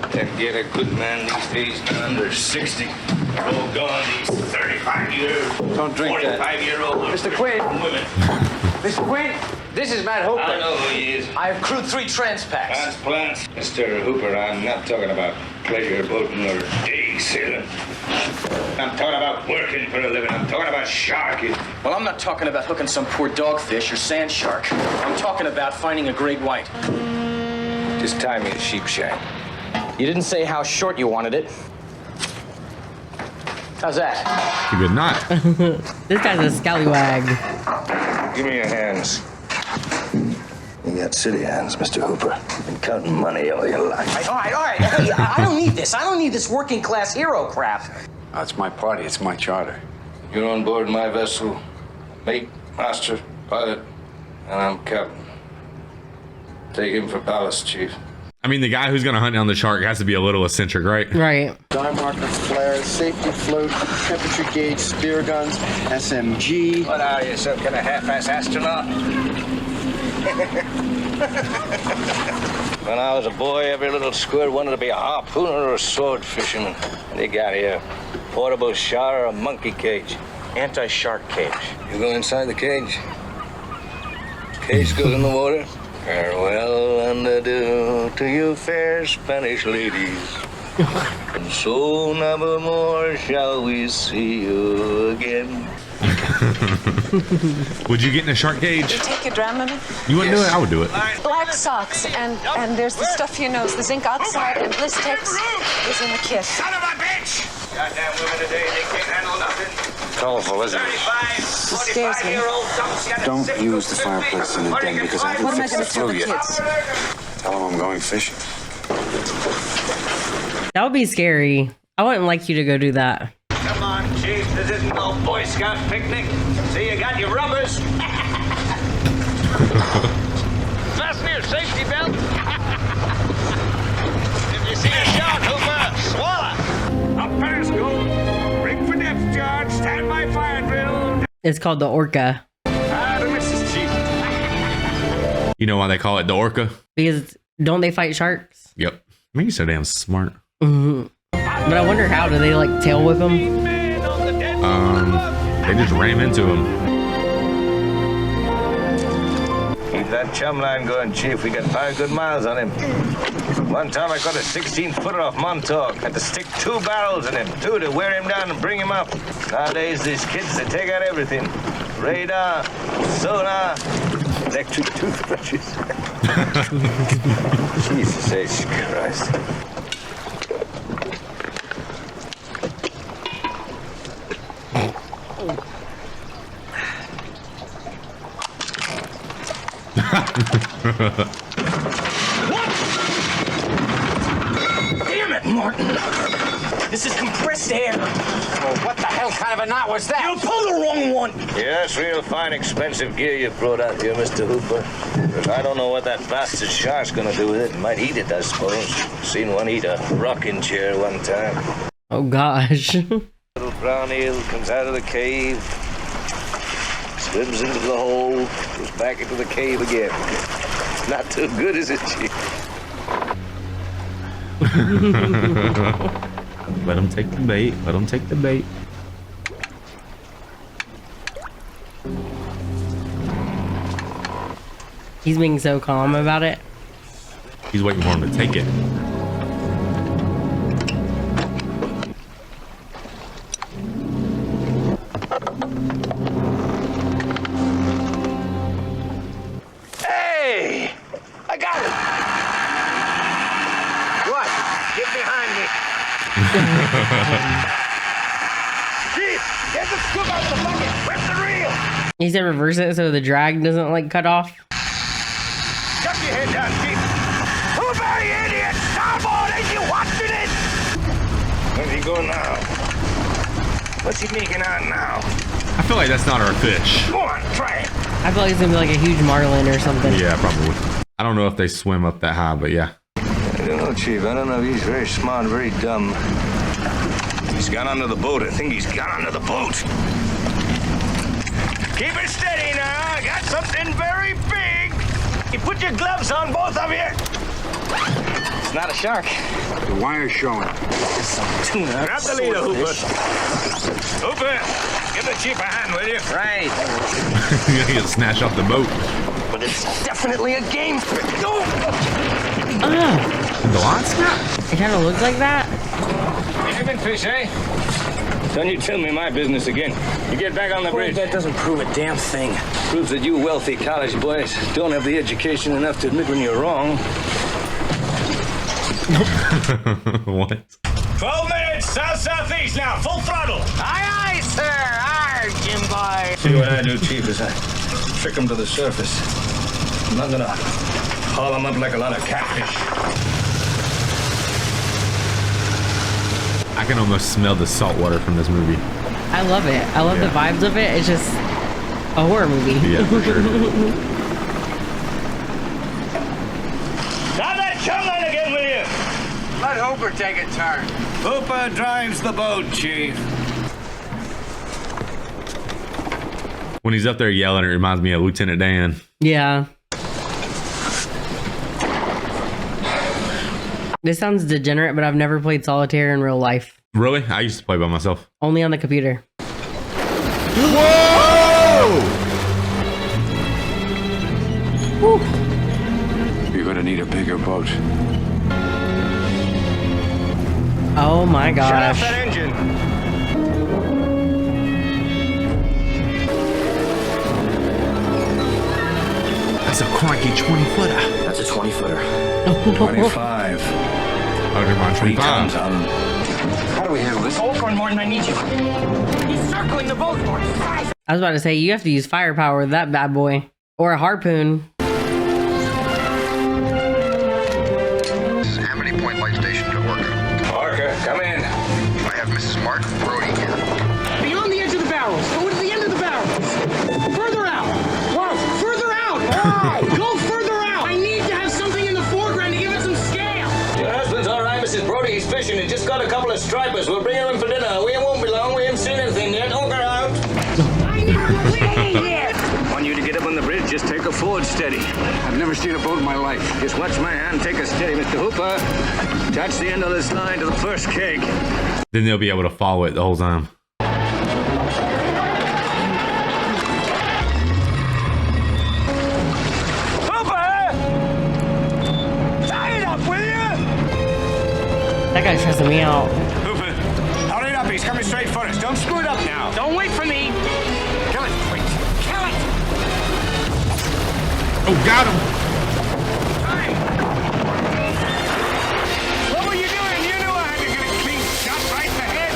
Can't get a good man these days under 60. All gone, these 35-year-old, Don't drink that. 45-year-old Mr. Quint. women. Mr. Quint, this is Matt Hooper. I know who he is. I have crewed 3 transpacks. Transplants. Mr. Hooper, I'm not talking about pleasure boating or day sailing. I'm talking about working for a living. I'm talking about sharking. Well, I'm not talking about hooking some poor dogfish or sand shark. I'm talking about finding a great white. Just tie me to sheep shack. You didn't say how short you wanted it. How's that? He did not. This guy's a scallywag. Give me your hands. You got city hands, Mr. Hooper. Been counting money all your life. All right. Hey, I don't need this. I don't need this working class hero crap. It's my party. It's my charter. You're on board my vessel. Mate, master, pilot, and I'm captain. Take him for ballast, Chief. I mean, the guy who's going to hunt down the shark has to be a little eccentric, right? Right. Dime marker flares, safety float, temperature gauge, spear guns, SMG. What are you, some kind of half-ass astronaut? When I was a boy, every little squirt wanted to be a harpooner or a sword fisherman. They got here. Portable shower or a monkey cage. Anti-shark cage. You go inside the cage. Cage goes in the water. Farewell and adieu to you fair Spanish ladies. And so never more shall we see you again. Would you get in a shark cage? You take your Dramamine? You wouldn't do it? I would do it. Black socks, and there's the stuff for your nose. The zinc oxide and Blistex is in the kit. Son of a bitch! Goddamn women today, they can't handle nothing. Colorful, isn't it? 45, 45-year-old Don't use the fireplace in the den because I What can am I fix going the to tell flu the yet. kids? Tell them I'm going fishing. That would be scary. I wouldn't like you to go do that. Come on, Chief, this isn't no Boy Scout picnic. See, you got your rubbers. Here, safety belt. If you see a shark, Hooper, swallow. Up Periscope. Ring for depth charge. Stand by fire drill. It's called the orca. Mrs. Chief. You know why they call it the orca? Because don't they fight sharks? Yep. Man, you're so damn smart. Mm-hmm. But I wonder how. Do they like tail whip them? They just ram into him. Keep that chum line going, Chief. We got 5 good miles on him. One time I caught a 16-footer off Montauk. Had to stick 2 barrels in him, 2 to wear him down and bring him up. Nowadays, these kids, they take out everything. Radar, sonar, electric toothbrushes. Jesus H. Christ. Damn it, Martin. This is compressed air. Well, what the hell kind of a knot was that? You pulled the wrong one. Yeah, it's real fine, expensive gear you brought out here, Mr. Hooper. But I don't know what that bastard shark's gonna do with it. Might eat it, I suppose. Seen one eat a rocking chair one time. Oh, gosh. Little brown eel comes out of the cave, swims into the hole, goes back into the cave again. Not too good, is it, Chief? Let him take the bait. Let him take the bait. He's being so calm about it. He's waiting for him to take it. Hey! I got it! What? Get behind me. Chief, get the scoop out of the bucket. Where's the reel? He said reverse it so the drag doesn't like cut off. Shut your head down, Chief. Hoover, you idiot! Starboard, ain't you watching it? Where's he going now? What's he making out now? I feel like that's not our fish. Go on, try it. I feel like it's gonna be like a huge marlin or something. Yeah, probably. I don't know if they swim up that high, but yeah. I don't know, Chief. I don't know if he's very smart, very dumb. He's gone under the boat. I think he's gone under the boat. Keep it steady now. I got something very big. You put your gloves on, both of you. It's not a shark. The wire's showing. It's some tuna. Grab the leader, Hooper. Hooper, give the Chief a hand, will you? Right. You're gonna get snatched off the boat. But it's definitely a game fish. Go! The line snap? It kind of looks like that. Even fish, eh? Don't you tell me my business again. You get back on the bridge. That doesn't prove a damn thing. Proves that you wealthy college boys don't have the education enough to admit when you're wrong. What? 12 minutes, south-southeast now, full throttle. Aye, aye, sir. Aye, Jim boy. See what I do, Chief, is I trick them to the surface. I'm not gonna haul them up like a lot of catfish. I can almost smell the salt water from this movie. I love it. I love the vibes of it. It's just a horror movie. Yeah, for sure. Down that chum line again, will you? Let Hooper take a turn. Hooper drives the boat, Chief. When he's up there yelling, it reminds me of Lieutenant Dan. Yeah. This sounds degenerate, but I've never played solitaire in real life. Really? I used to play by myself. Only on the computer. Whoa! Woo. You're gonna need a bigger boat. Oh my gosh. Shut off that engine. That's a cranky 20-footer. That's a 20-footer. 25. Oh, never mind, 25. How do we handle this? Hold on, Martin, I need you. He's circling the boat, Martin. I was about to say, you have to use firepower with that bad boy. Or a harpoon. This is Amity Point Light Station to Orca. Orca, come in. I have Mrs. Mark Brody here. Beyond the edge of the barrels. Go to the end of the barrels. Further out. What? Further out. Go further out. now! I need to have something in the foreground to give it some scale! Your husband's all right, Mrs. Brody. He's fishing. He just got a couple of stripers. We'll bring him in for dinner. We won't be long. We haven't seen anything yet. Don't go out. I need to clean here. I want you to get up on the bridge. Just take a forward steady. I've never seen a boat in my life. Just watch my hand. Take a steady, Mr. Hooper. Touch the end of this line to the first keg. Then they'll be able to follow it the whole time. That guy's stressing me out. Hooper, hold it up. He's coming straight for us. Don't screw it up now. Don't wait for me! Kill it, Quint. Kill it! Oh, got him. Hey! What were you doing? You knew I had to get a clean shot right in the head.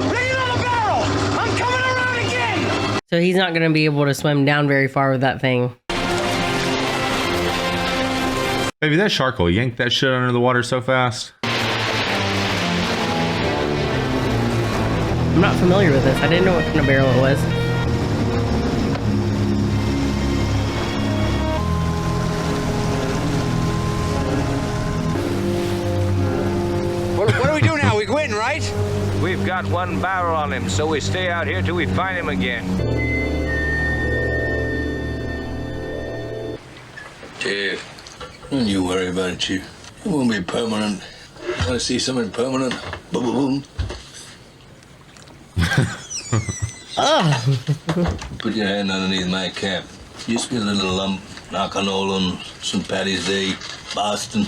Bring it on the barrel! I'm coming around again! So he's not going to be able to swim down very far with that thing. Baby, that shark will yank that shit under the water so fast. I'm not familiar with this. I didn't know what kind of barrel it was. What do we do now? We win, right? We've got one barrel on him, so we stay out here till we find him again. Chief, don't you worry about it, Chief. It won't be permanent. You want to see something permanent? Boom, boom, boom. Put your hand underneath my cap. Just get a little lump. Knock on Olin, St. Patty's Day, Boston.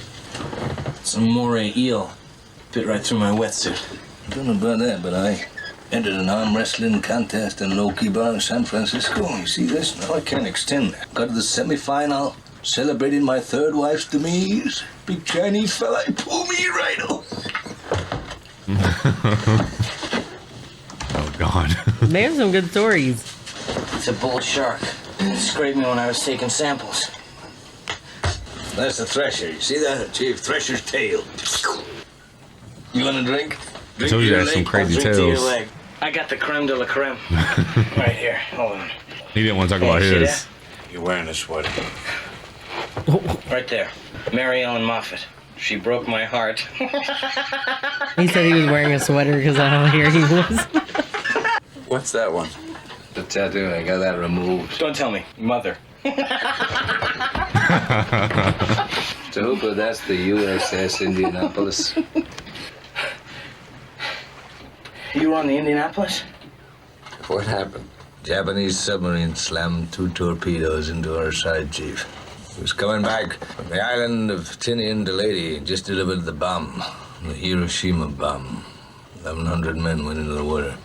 Some moray eel. Fit right through my wetsuit. I don't know about that, but I entered an arm wrestling contest in an Okie bar in San Francisco. You see this? Now I can't extend that. Got to the semifinal, celebrating my third wife's demise. Big Chinese fella, he pulled me right off. Oh, God. They have some good stories. It's a bull shark. It scraped me when I was taking samples. That's the thresher. You see that? Chief, thresher's tail. You want a drink? I told you that's some crazy tales. I got the creme de la creme. Right here. Hold on. He didn't want to talk about see his. that? You're wearing a sweater. Right there. Mary Ellen Moffat. She broke my heart. He said he was wearing a sweater because of how hairy he was. What's that one? The tattoo. I got that removed. Don't tell me. Mother. So Hooper, that's the USS Indianapolis. You were on the Indianapolis? What happened? Japanese submarine slammed 2 torpedoes into our side, Chief. He was coming back from the island of Tinian to Lady, just delivered the bomb, the Hiroshima bomb. 1,100 men went into the water.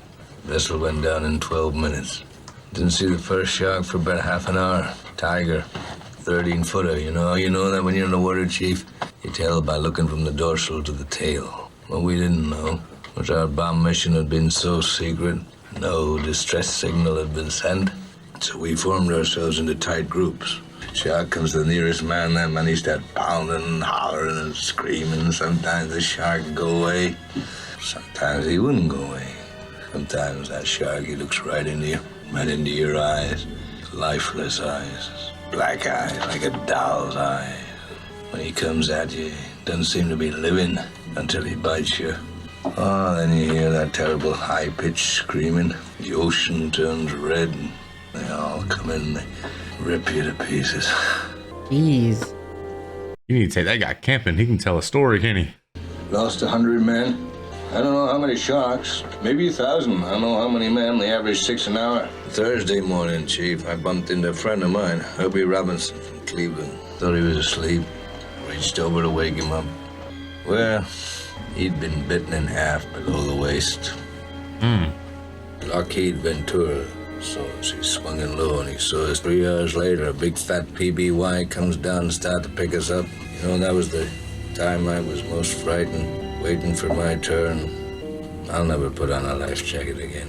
The vessel went down in 12 minutes. Didn't see the first shark for about half an hour. Tiger, 13-footer. You know how you know that when you're in the water, Chief? You tell by looking from the dorsal to the tail. What we didn't know was our bomb mission had been so secret, no distress signal had been sent. So we formed ourselves into tight groups. Shark comes to the nearest man, that man he start pounding and hollering and screaming. Sometimes the shark would go away. Sometimes he wouldn't go away. Sometimes that shark, he looks right into you, right into your eyes. Lifeless eyes, black eyes like a doll's eye. When he comes at you, he doesn't seem to be living until he bites you. Oh, then you hear that terrible high-pitched screaming. The ocean turns red, and they all come in and they rip you to pieces. Jeez. You need to take that guy camping. He can tell a story, can't he? Lost 100 men. I don't know how many sharks. Maybe 1,000. I don't know how many men. They average 6 an hour. Thursday morning, Chief, I bumped into a friend of mine, Herbie Robinson from Cleveland. Thought he was asleep. Reached over to wake him up. Well, he'd been bitten in half below the waist. Lockheed Ventura saw us. He swung in low and he saw us. 3 hours later, a big fat PBY comes down and started to pick us up. You know, that was the time I was most frightened, waiting for my turn. I'll never put on a life jacket again.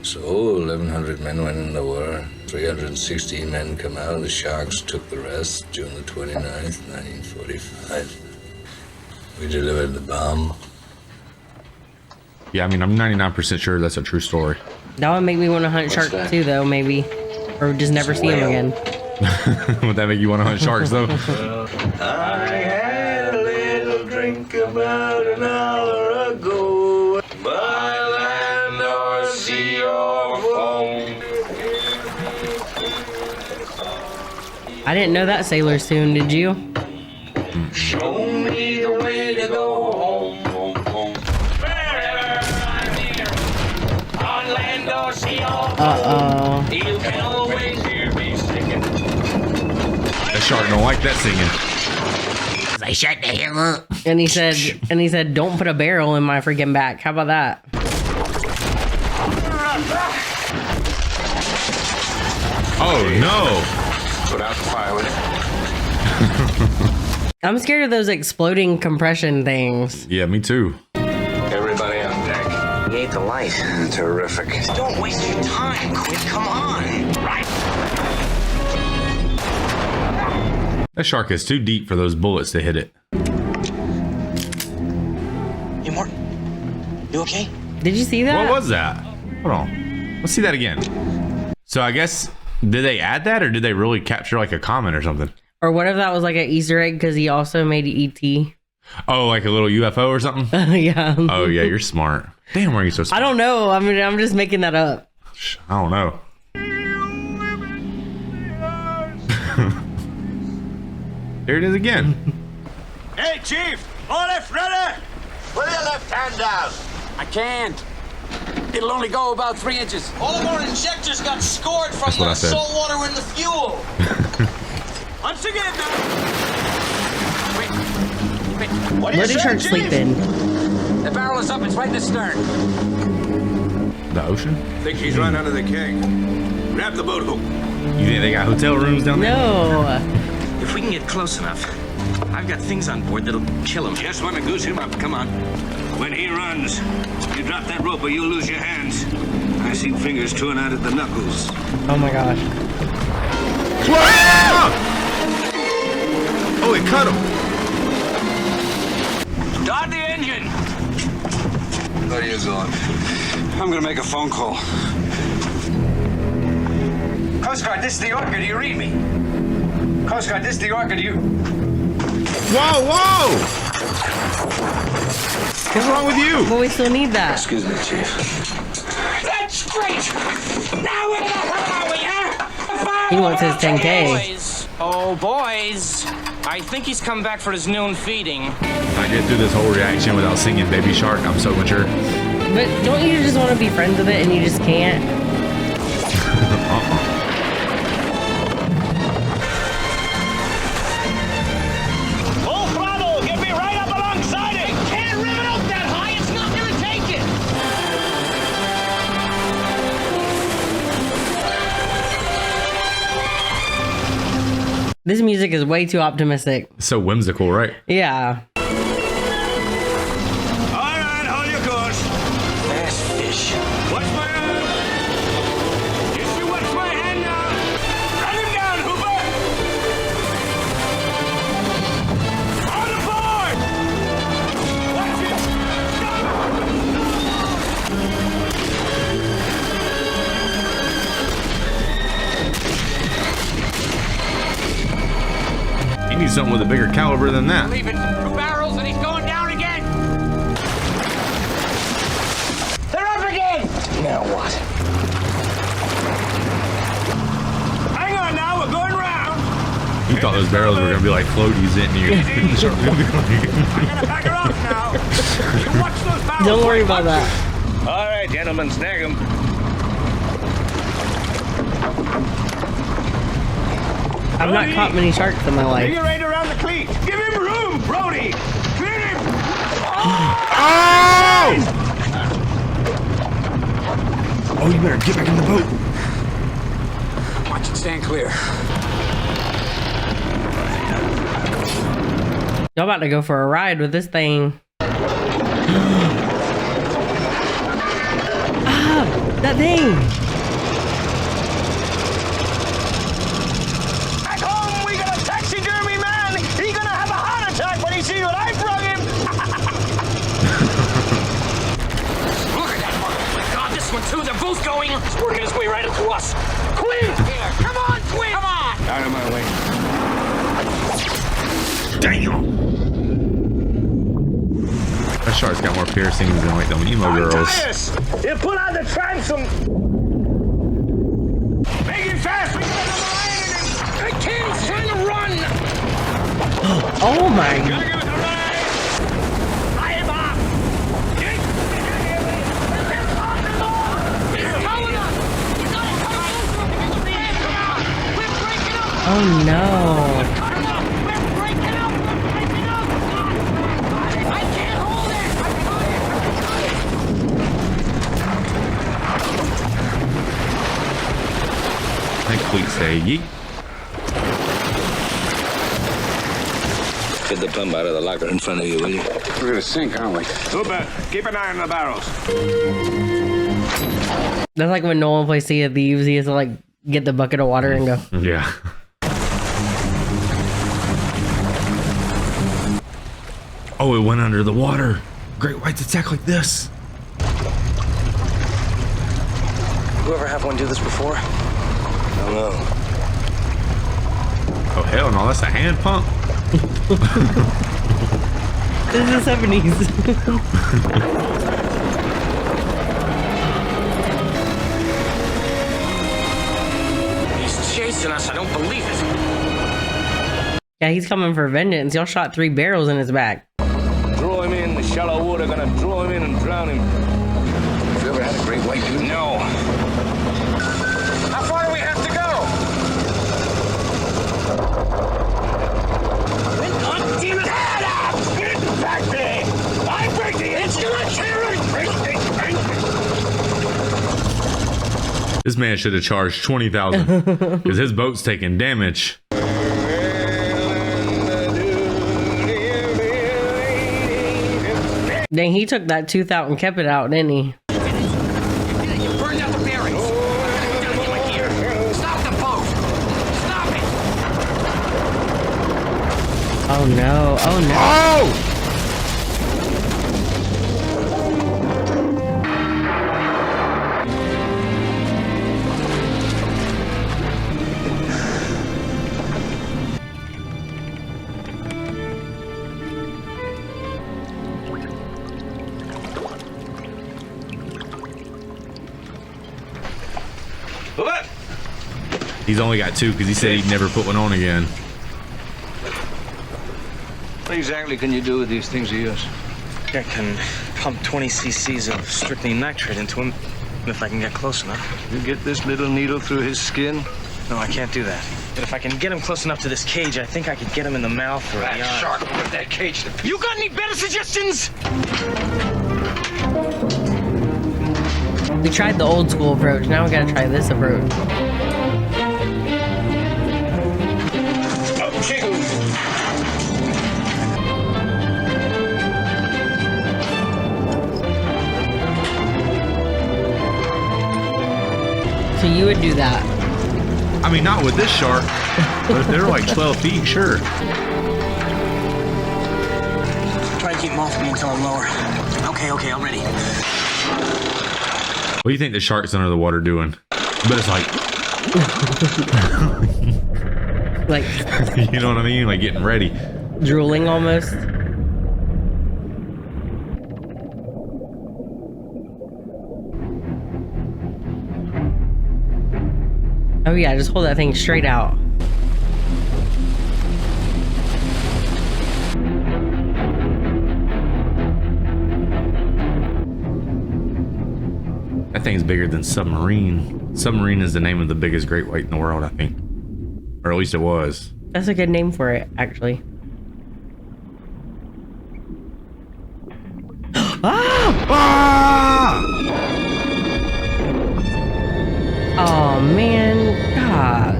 So 1,100 men went in the war. 316 men come out. The Sharks took the rest. June the 29th, 1945. We delivered the bomb. Yeah, I mean, I'm 99% sure that's a true story. That would make me want to hunt sharks too, though, maybe. Or just never see them again. Would that make you want to hunt sharks though? I had a little drink about an hour ago. By land or sea or foam. I didn't know that Sailor's tune, did you? Show me the way to go home, home, home. Wherever I'm near, on land or sea or foam, you can always hear me singing. That shark don't like that singing. I shut the hell up. And he said, don't put a barrel in my freaking back. How about that? Oh no! Put out the fire with it. I'm scared of those exploding compression things. Yeah, me too. Everybody on deck. You ate the light. Terrific. Don't waste your time, Quint. Come on. Right. That shark is too deep for those bullets to hit it. Hey, Martin. You okay? Did you see that? What was that? Hold on. Let's see that again. So I guess, did they add that or did they really capture like a comment or something? Or what if that was like an Easter egg because he also made E.T.? Oh, like a little UFO or something? Yeah. Oh yeah, you're smart. Damn, where are you so smart? I don't know. I mean, I'm just making that up. I don't know. Here it is again. Hey, Chief! All left ready! Put your left hand down. I can't. It'll only go about 3 inches. All of our injectors got scored from That's what I the said. salt water in the fuel. Once again now. Wait. Where did shark sleep in? The barrel is up. It's right in the stern. The ocean? Think he's run under the keg. Grab the boat hook. You think they got hotel rooms down there? No. If we can get close enough, I've got things on board that'll kill him. Just want to goose him up. Come on. When he runs, you drop that rope or you'll lose your hands. I see fingers torn out at the knuckles. Oh my gosh. Oh, it cut him. Start the engine. What are you doing? I'm gonna make a phone call. Coast Guard, this is the Orca. Do you read me? Coast Guard, this is the Orca. Do you? Whoa, whoa! What's wrong with you? But we still need that. Excuse me, Chief. That's great. Now where the hell are we, huh? He wants his 10K. Boys. Oh, boys. I think he's come back for his noon feeding. I get through this whole reaction without singing Baby Shark. I'm so mature. But don't you just want to be friends with it and you just can't? Full throttle. Get me right up alongside it. Can't rim it up that high. It's not gonna take it. This music is way too optimistic. So whimsical, right? Yeah. All right, hold your course. Fast fish. Watch my arm. Yes, you watch my hand now. Run him down, Hooper. On aboard. Watch it. He needs something with a bigger caliber than that. Leave it. 2 barrels and he's going down again. They're up again. Now what? Hang on now, we're going round. You thought those barrels were gonna be like floaties in you. I'm gonna back her off now. You watch those barrels. Don't worry about that. All right, gentlemen, snag him. I've not caught many sharks in my Bring life. it right around the cleat. Give him room, Brody. Clear him. Oh! Oh, you better get back in the boat. Watch it stand clear. Y'all about to go for a ride with this thing. Ah, that thing. Back home, we got a taxidermy man. He's gonna have a heart attack when he sees what I brought him. Look at that one. Oh my God, this one too. They're both going. He's working his way right up to us. Quint! Here, come on, Quint! Come on! Now out of my way. Damn. That shark's got more piercings than like them emo girls. You put on the transom. Make it fast. I can't. He's trying to run. Oh my God. Oh no. Like Quint say, yeet. Get the plumb out of the locker in front of you, will you? We're gonna sink, aren't we? Hooper, keep an eye on the barrels. That's like when Nolan plays Sea of Thieves. He has to like get the bucket of water and go. Yeah. Oh, it went under the water. Great whites attack like this. You ever have one do this before? I don't know. Oh, hell no. That's a hand pump. This is the 70s. He's chasing us. I don't believe it. Yeah, he's coming for vengeance. Y'all shot 3 barrels in his back. Throw him in the shallow water. Gonna throw him in and drown him. Have you ever had a great white dude? No. How far do we have to go? God damn it! Head up! Get back there! I break the instrument! This man should have charged 20,000 because his boat's taking damage. Dang, he took that tooth out and kept it out, didn't he? You burned out the bearings. Stop the boat. Stop it. Oh no. Oh no. Oh! He's only got 2 because he said he'd never put one on again. What exactly can you do with these things of yours? I can pump 20 cc's of strychnine nitrate into him if I can get close enough. You get this little needle through his skin? No, I can't do that. But if I can get him close enough to this cage, I think I could get him in the mouth or the eye. That shark will rip that cage to pieces. You got any better suggestions? We tried the old school approach. Now we gotta try this approach. So you would do that? I mean, not with this shark, but if they're like 12 feet, sure. Try to keep him off me until I'm lower. Okay, I'm ready. What do you think the shark's under the water doing? But it's like... like... you know what I mean? Like getting ready. Drooling almost. Oh yeah, just hold that thing straight out. That thing's bigger than submarine. Submarine is the name of the biggest great white in the world, I think. Or at least it was. That's a good name for it, actually. Ah! Oh man, God.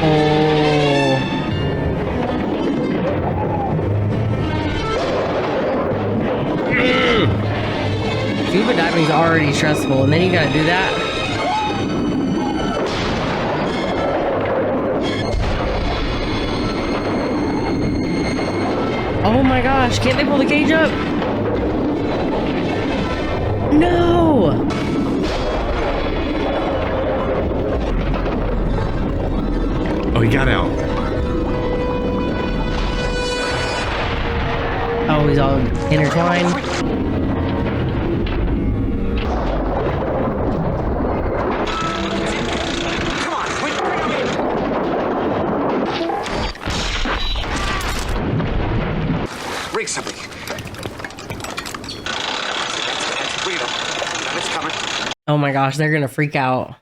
Oh. Scuba diving's already stressful, and then you gotta do that. Oh my gosh, can't they pull the cage up? No! Oh, he got out. Oh, he's all intertwined. Rig something. Breathe. It's coming. Oh my gosh, they're gonna freak out.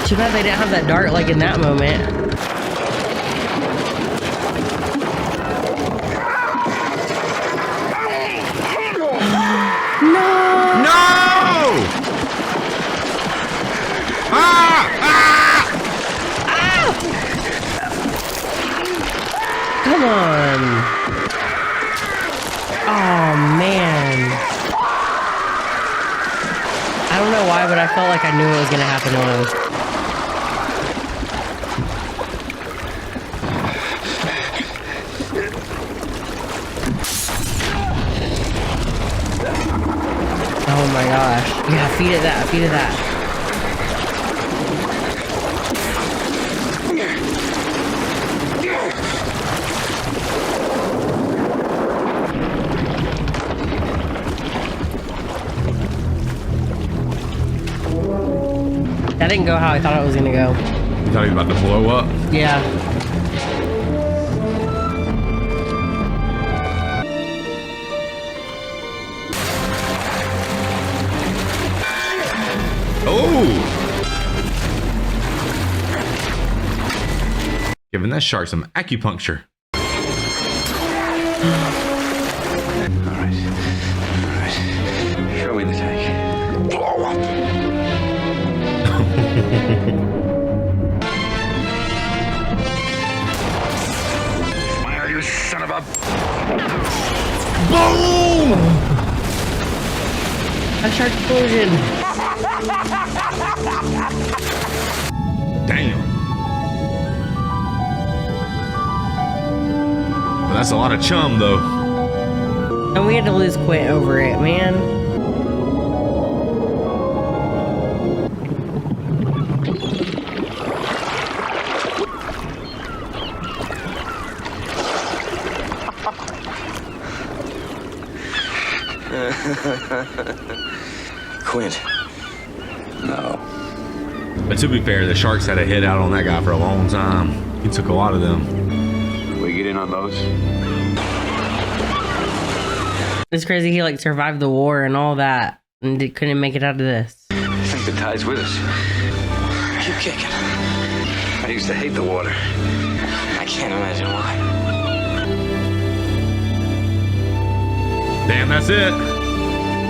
Too bad they didn't have that dart like in that moment. Come on. Oh, man. I don't know why, but I felt like I knew it was going to happen to him. Oh my gosh. Yeah, feed it that. Feed it that. That didn't go how I thought it was gonna go. You thought he was about to blow up? Yeah. Oh! Giving that shark some acupuncture. Alright. Show me the tank. Blow up. Smile, you son of a... Boom! A shark explosion. Damn. Well, that's a lot of chum, though. And we had to lose Quint over it, man. Quint. No. But to be fair, the sharks had a hit out on that guy for a long time. He took a lot of them. We get in on those? It's crazy he like survived the war and all that and couldn't make it out of this. I think the tide's with us. Keep kicking. I used to hate the water. I can't imagine why. Damn, that's it.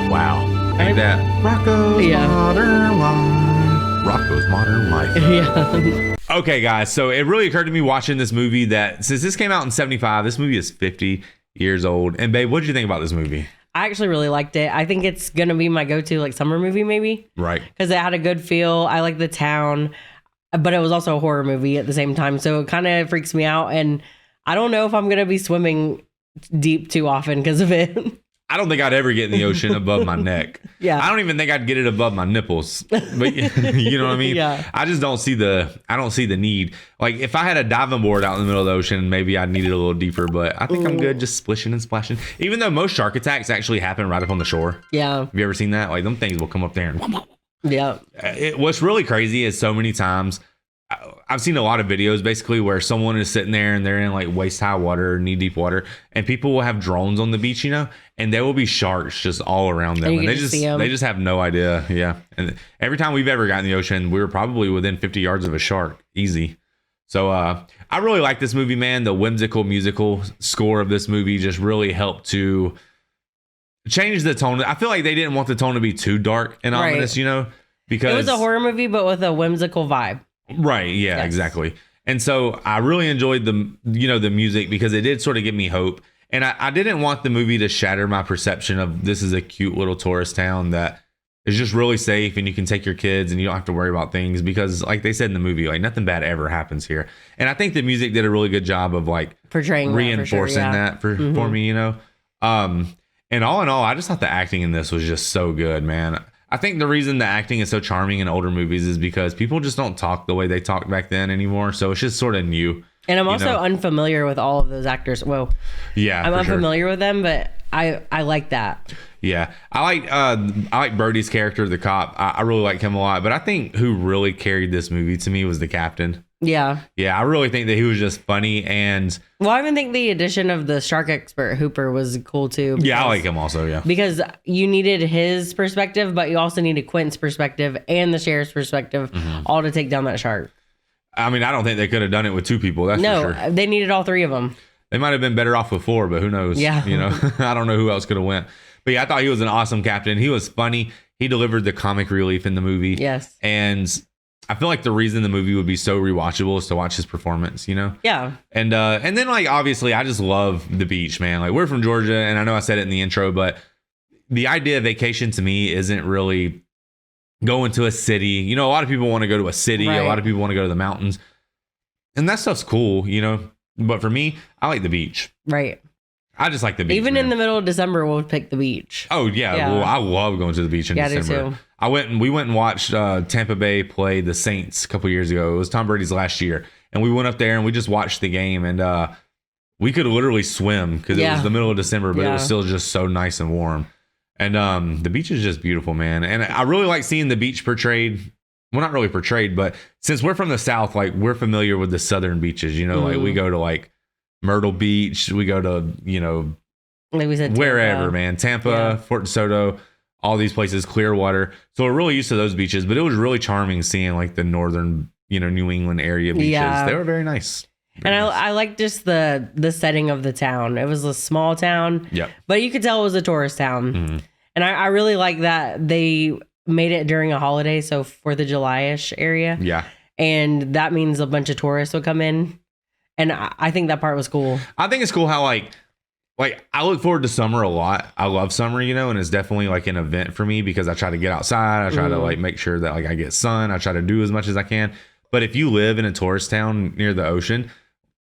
Wow. Ain't that Rocco's Modern Life? Rocco's Modern Life. Yeah. Okay, guys. So it really occurred to me watching this movie that since this came out in 75, this movie is 50 years old. And babe, what did you think about this movie? I actually really liked it. I think it's gonna be my go-to like summer movie maybe. Right. Because it had a good feel. I like the town, but it was also a horror movie at the same time. So it kind of freaks me out. And I don't know if I'm gonna be swimming deep too often because of it. I don't think I'd ever get in the ocean above my neck. Yeah. I don't even think I'd get it above my nipples. But you know what I mean? Yeah. I just don't see the need. Like if I had a diving board out in the middle of the ocean, maybe I'd need it a little deeper, but I think I'm good just splishing and splashing. Even though most shark attacks actually happen right up on the shore. Yeah. Have you ever seen that? Like them things will come up there and yeah. What's really crazy is so many times I've seen a lot of videos basically where someone is sitting there and they're in like waist high water, knee deep water, and people will have drones on the beach, you know, and there will be sharks just all around them, and they just have no idea. Yeah, and every time we've ever gotten in the ocean, we were probably within 50 yards of a shark, easy. So I really like this movie, man. The whimsical musical score of this movie just really helped to change the tone. I feel like they didn't want the tone to be too dark and ominous, you know, because it was a horror movie, but with a whimsical vibe. Right. Yeah, yes. Exactly. And so I really enjoyed the music because it did sort of give me hope. And I didn't want the movie to shatter my perception of this is a cute little tourist town that It's just really safe, and you can take your kids and you don't have to worry about things because, like they said in the movie, like nothing bad ever happens here. And I think the music did a really good job of like portraying reinforcing that for me, you know. And all in all, I just thought the acting in this was just so good, man. I think the reason the acting is so charming in older movies is because people just don't talk the way they talked back then anymore. So it's just sort of new. And I'm also unfamiliar with all of those actors. Well, yeah, I'm unfamiliar with them, but I like that. Yeah, I like Brody's character, the cop. I really like him a lot. But I think who really carried this movie to me was the captain. Yeah. Yeah, I really think that he was just funny. And well, I even think the addition of the shark expert Hooper was cool too. Yeah, I like him also. Yeah, because you needed his perspective, but you also needed Quint's perspective and the sheriff's perspective, all to take down that shark. I mean, I don't think they could have done it with two people. That's for sure. They needed all three of them. They might have been better off with four, but who knows? Yeah. You know, I don't know who else could have went. But yeah, I thought he was an awesome captain. He was funny. He delivered the comic relief in the movie. Yes. And I feel like the reason the movie would be so rewatchable is to watch his performance, you know? Yeah. And then like, obviously I just love the beach, man. Like we're from Georgia and I know I said it in the intro, but the idea of vacation to me isn't really going to a city. You know, a lot of people want to go to a city. Right. A lot of people want to go to the mountains and that stuff's cool, you know? But for me, I like the beach. Right. I just like the beach. Even in the middle of December, we'll pick the beach. Oh yeah. Well, I love going to the beach in December. Too. We went and watched Tampa Bay play the Saints a couple years ago. It was Tom Brady's last year, and we went up there and we just watched the game, and we could literally swim because it was the middle of December, but it was still just so nice and warm. And the beach is just beautiful, man. And I really like seeing the beach portrayed. Well, not really portrayed, but since we're from the South, like we're familiar with the southern beaches. You know, like we go to like Myrtle Beach, we go to, you know, like we said, wherever, man, Tampa, Fort DeSoto, all these places, Clearwater. So we're really used to those beaches, but it was really charming seeing like the northern, you know, New England area beaches. Yeah. They were very nice. And I like just the setting of the town. It was a small town, but you could tell it was a tourist town. And I really like that they made it during a holiday, so 4th of July-ish area. Yeah. And that means a bunch of tourists would come in. And I think that part was cool. I think it's cool how like I look forward to summer a lot. I love summer, you know, and it's definitely like an event for me because I try to get outside. I try to like make sure that like I get sun. I try to do as much as I can. But if you live in a tourist town near the ocean,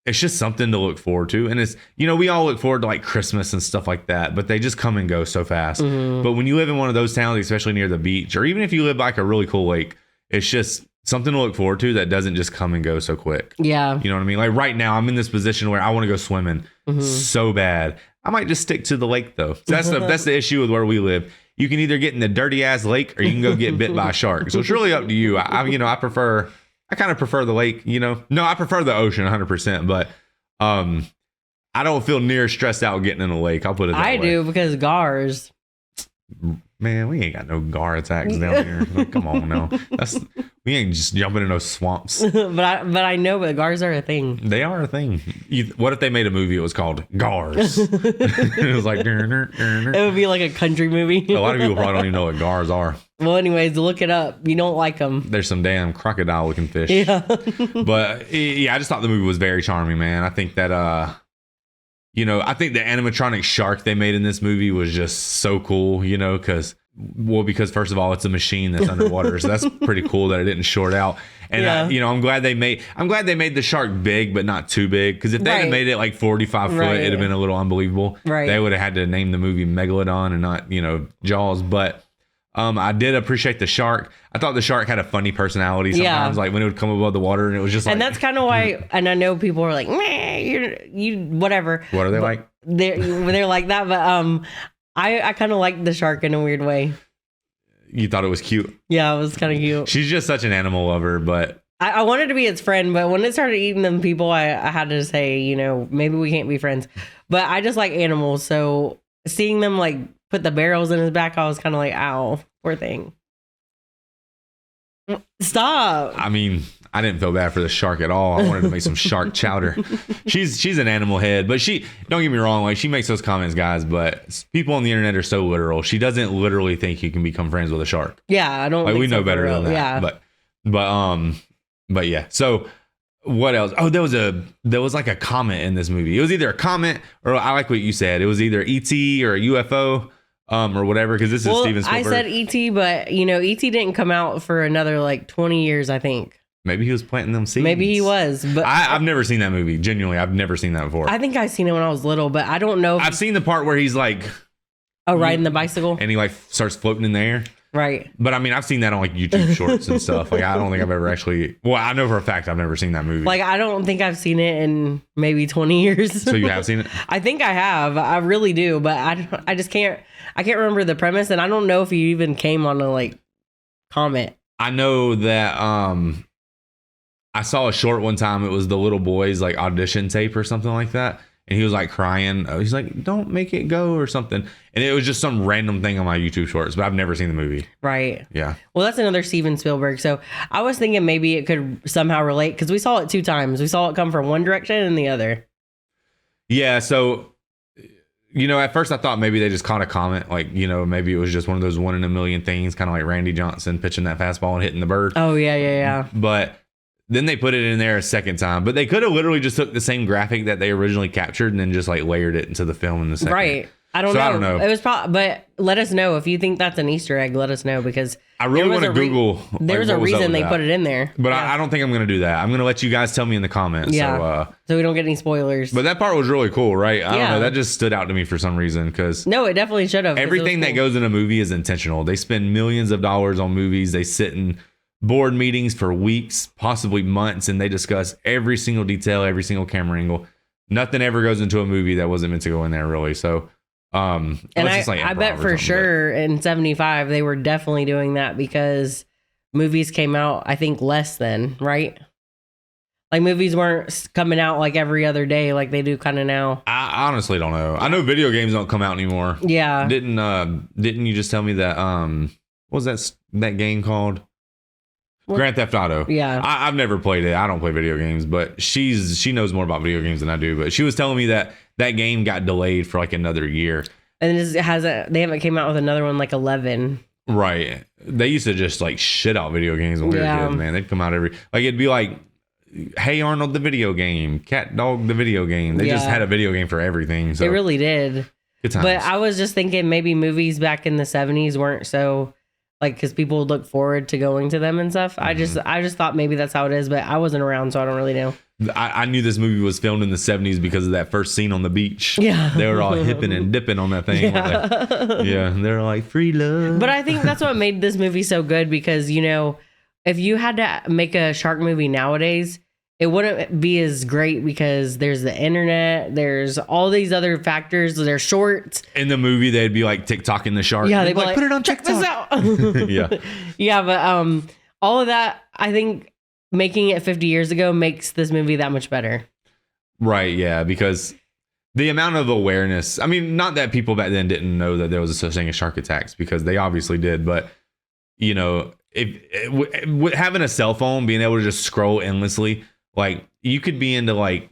it's just something to look forward to. And it's, you know, we all look forward to like Christmas and stuff like that, but they just come and go so fast. But when you live in one of those towns, especially near the beach, or even if you live by like a really cool lake, it's just something to look forward to that doesn't just come and go so quick. Yeah. You know what I mean? Like right now, I'm in this position where I want to go swimming so bad. I might just stick to the lake though. That's the issue with where we live. You can either get in the dirty ass lake or you can go get bit by a shark. So it's really up to you. I kind of prefer the lake, you know. No, I prefer the ocean 100%, but I don't feel near stressed out getting in a lake. I'll put it that way. I do because GARs. Man, we ain't got no gar attacks down here. Like, come on now. We ain't just jumping in those swamps. but I know, but GARs are a thing. They are a thing. What if they made a movie? It was called GARs. It was like it would be like a country movie. A lot of people probably don't even know what GARs are. Well, anyways, look it up. You don't like them. There's some damn crocodile looking fish. Yeah. But yeah, I just thought the movie was very charming, man. I think that you know, I think the animatronic shark they made in this movie was just so cool, you know, because first of all, it's a machine that's underwater. So that's pretty cool that it didn't short out. And, you know, I'm glad they made the shark big, but not too big. Because if they had made it like 45 foot, it'd have been a little unbelievable. Right. They would have had to name the movie Megalodon and not, you know, Jaws. But I did appreciate the shark. I thought the shark had a funny personality sometimes, like when it would come above the water and it was just like. And that's kind of why, and I know people are like, meh, you whatever. What are they like? They're like that, but I kind of like the shark in a weird way. You thought it was cute? Yeah, it was kind of cute. She's just such an animal lover, but. I wanted to be its friend, but when it started eating them people, I had to say, you know, maybe we can't be friends. But I just like animals, so seeing them like put the barrels in his back, I was kind of like, ow, poor thing. Stop. I mean, I didn't feel bad for the shark at all. I wanted to make some shark chowder. She's an animal head, but don't get me wrong, like she makes those comments, guys, but people on the internet are so literal. She doesn't literally think you can become friends with a shark. Yeah, I don't like think we know so better than that. Yeah. But yeah. So what else? Oh, there was like a comment in this movie. It was either a comment or I like what you said. It was either ET or a UFO. or whatever, because this is Steven Spielberg. I said E.T., but E.T. didn't come out for another like 20 years, I think. Maybe he was planting them seeds. Maybe he was, but I've never seen that movie. Genuinely, I've never seen that before. I think I seen it when I was little, but I don't know. I've seen the part where he's like, riding the bicycle, and he like starts floating in the air. Right. But I mean, I've seen that on like YouTube shorts and stuff. Like, I don't think I've ever actually. Well, I know for a fact I've never seen that movie. Like, I don't think I've seen it in maybe 20 years. So you have seen it? I think I have. I really do, but I just can't. I can't remember the premise, and I don't know if you even came on a like comment. I know that I saw a short one time. It was the little boy's like audition tape or something like that. And he was like crying. He's like, don't make it go or something. And it was just some random thing on my YouTube shorts, but I've never seen the movie. Right. Yeah. Well, that's another Steven Spielberg. So I was thinking maybe it could somehow relate because we saw it 2 times. We saw it come from one direction and the other. Yeah. So, at first I thought maybe they just caught a comment. Like, maybe it was just one of those 1 in a million things, kind of like Randy Johnson pitching that fastball and hitting the bird. Oh, yeah. But then they put it in there a second time, but they could have literally just took the same graphic that they originally captured and then just like layered it into the film in the second. Right. I don't know. It was probably, but let us know if you think that's an Easter egg. Let us know because I really want to Google. There's a reason they put it in there, but yeah. I don't think I'm going to do that. I'm going to let you guys tell me in the comments. Yeah. So we don't get any spoilers. But that part was really cool, right? I don't know. That just stood out to me for some reason because no, it definitely should have. Everything that goes in a movie is intentional. They spend millions of dollars on movies. They sit in board meetings for weeks, possibly months, and they discuss every single detail, every single camera angle. Nothing ever goes into a movie that wasn't meant to go in there, really. So, and I bet for sure in 75 they were definitely doing that because movies came out, I think, less than, right? Like movies weren't coming out like every other day like they do kind of now. I honestly don't know. I know video games don't come out anymore. Yeah. Didn't you just tell me that what was that game called? Grand Theft Auto. Yeah. I've never played it. I don't play video games, but she knows more about video games than I do. But she was telling me that game got delayed for like another year. And they haven't came out with another one like 11. Right. They used to just like shit out video games when we were kids, man. They'd come out it'd be like, Hey Arnold, the video game, Cat Dog, the video game. They just had a video game for everything. So they really did. Good times. But I was just thinking maybe movies back in the 70s weren't so like, because people would look forward to going to them and stuff. Mm-hmm. I just thought maybe that's how it is, but I wasn't around, so I don't really know. I knew this movie was filmed in the 70s because of that first scene on the beach. Yeah. They were all hipping and dipping on that thing. Yeah. They're like, free love. But I think that's what made this movie so good because, if you had to make a shark movie nowadays, it wouldn't be as great because there's the internet, there's all these other factors, there's shorts. In the movie, they'd be like TikToking the shark. Yeah, they'd be like, put it on check TikTok. this out. Yeah. Yeah, but all of that, I think making it 50 years ago makes this movie that much better. Right, yeah, because the amount of awareness, I mean, not that people back then didn't know that there was a such thing as shark attacks, because they obviously did, but, if having a cell phone, being able to just scroll endlessly, like, you could be into, like,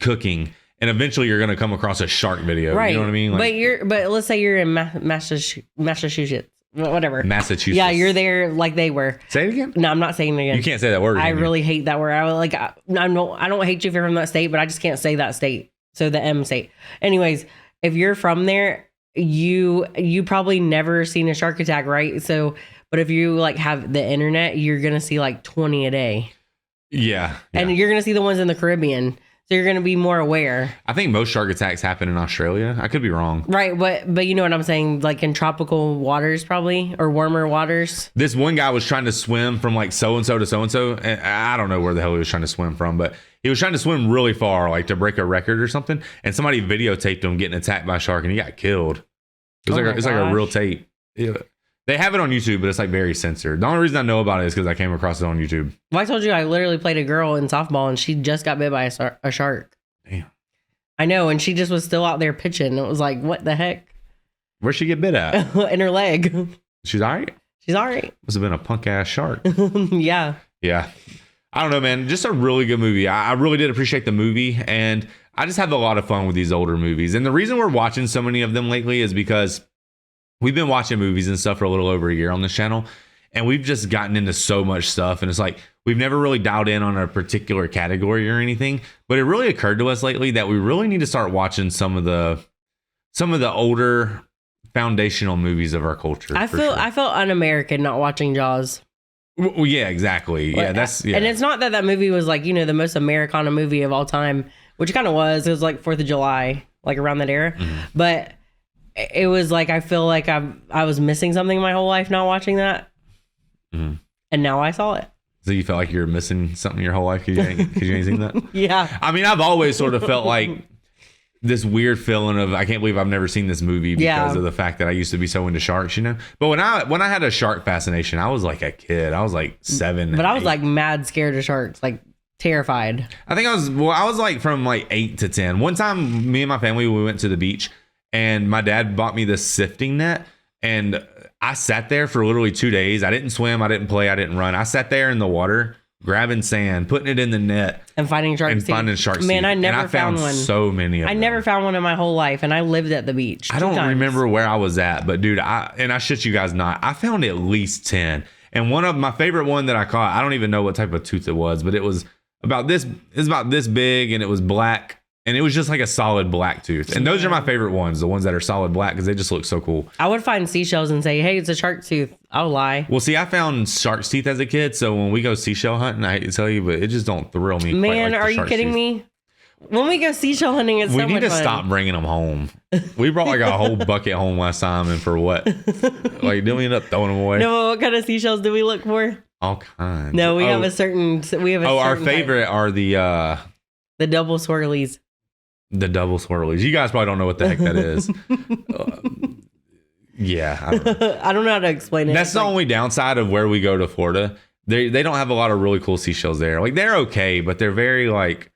cooking, and eventually you're going to come across a shark video. Right. You know what I mean? Like, but let's say you're in Massachusetts. Whatever. Massachusetts. Yeah, you're there like they were. Say it again? No, I'm not saying it again. You can't say that word. I really hate that word. I don't hate you if you're from that state, but I just can't say that state. So the M state. Anyways, if you're from there, you probably never seen a shark attack, right? So, but if you like have the internet, you're going to see like 20 a day. Yeah. And you're going to see the ones in the Caribbean. So you're going to be more aware. I think most shark attacks happen in Australia. I could be wrong. Right. But you know what I'm saying? Like in tropical waters, probably, or warmer waters. This one guy was trying to swim from like so-and-so to so-and-so. And I don't know where the hell he was trying to swim from, but he was trying to swim really far, like to break a record or something. And somebody videotaped him getting attacked by a shark and he got killed. It's like a real tape. Yeah. They have it on YouTube, but it's like very censored. The only reason I know about it is because I came across it on YouTube. Well, I told you I literally played a girl in softball and she just got bit by a shark. Damn. I know. And she just was still out there pitching. It was like, what the heck? Where'd she get bit at? In her leg. She's all right? She's all right. Must have been a punk ass shark. Yeah. Yeah. I don't know, man. Just a really good movie. I really did appreciate the movie. And I just have a lot of fun with these older movies. And the reason we're watching so many of them lately is because we've been watching movies and stuff for a little over a year on this channel, and we've just gotten into so much stuff. And it's like, we've never really dialed in on a particular category or anything, but it really occurred to us lately that we really need to start watching some of the older foundational movies of our culture. I felt un-American not watching Jaws. Well, yeah, exactly. Yeah, And it's not that movie was like, the most Americana movie of all time, which kind of was. It was like 4th of July, like around that era. Mm-hmm. But it was like, I feel like I was missing something my whole life not watching that. Mm-hmm. And now I saw it. So you felt like you were missing something your whole life because you ain't seen that? Yeah. I mean, I've always sort of felt like this weird feeling of I can't believe I've never seen this movie because of the fact that I used to be so into sharks, But when I had a shark fascination, I was like a kid. I was like 7. But I was like mad scared of sharks, like terrified. I think I was like from like 8 to 10. One time, me and my family, we went to the beach, and my dad bought me this sifting net, and I sat there for literally 2 days. I didn't swim, I didn't play, I didn't run. I sat there in the water, grabbing sand, putting it in the net, and finding sharks. Man, I never found one. So many of them. I never found one in my whole life, and I lived at the beach. I don't remember where I was at, but dude, I shit you guys not, I found at least 10. And one of my favorite one that I caught, I don't even know what type of tooth it was, but it was about this big, and it was black. And it was just like a solid black tooth. And those are my favorite ones, the ones that are solid black, because they just look so cool. I would find seashells and say, hey, it's a shark tooth. I'll lie. Well, see, I found shark's teeth as a kid. So when we go seashell hunting, I hate to tell you, but it just don't thrill me. Man, are you kidding me? When we go seashell hunting, it's so much fun. We need to stop bringing them home. We brought like a whole bucket home last time. And for what? Like, didn't we end up throwing them away? No, what kind of seashells do we look for? All kinds. No, we have a certain. Our favorite are the double swirlies. The double swirlies. You guys probably don't know what the heck that is. Yeah. I don't know how to explain it. That's the only downside of where we go to Florida. They don't have a lot of really cool seashells there. Like, they're okay, but they're very like,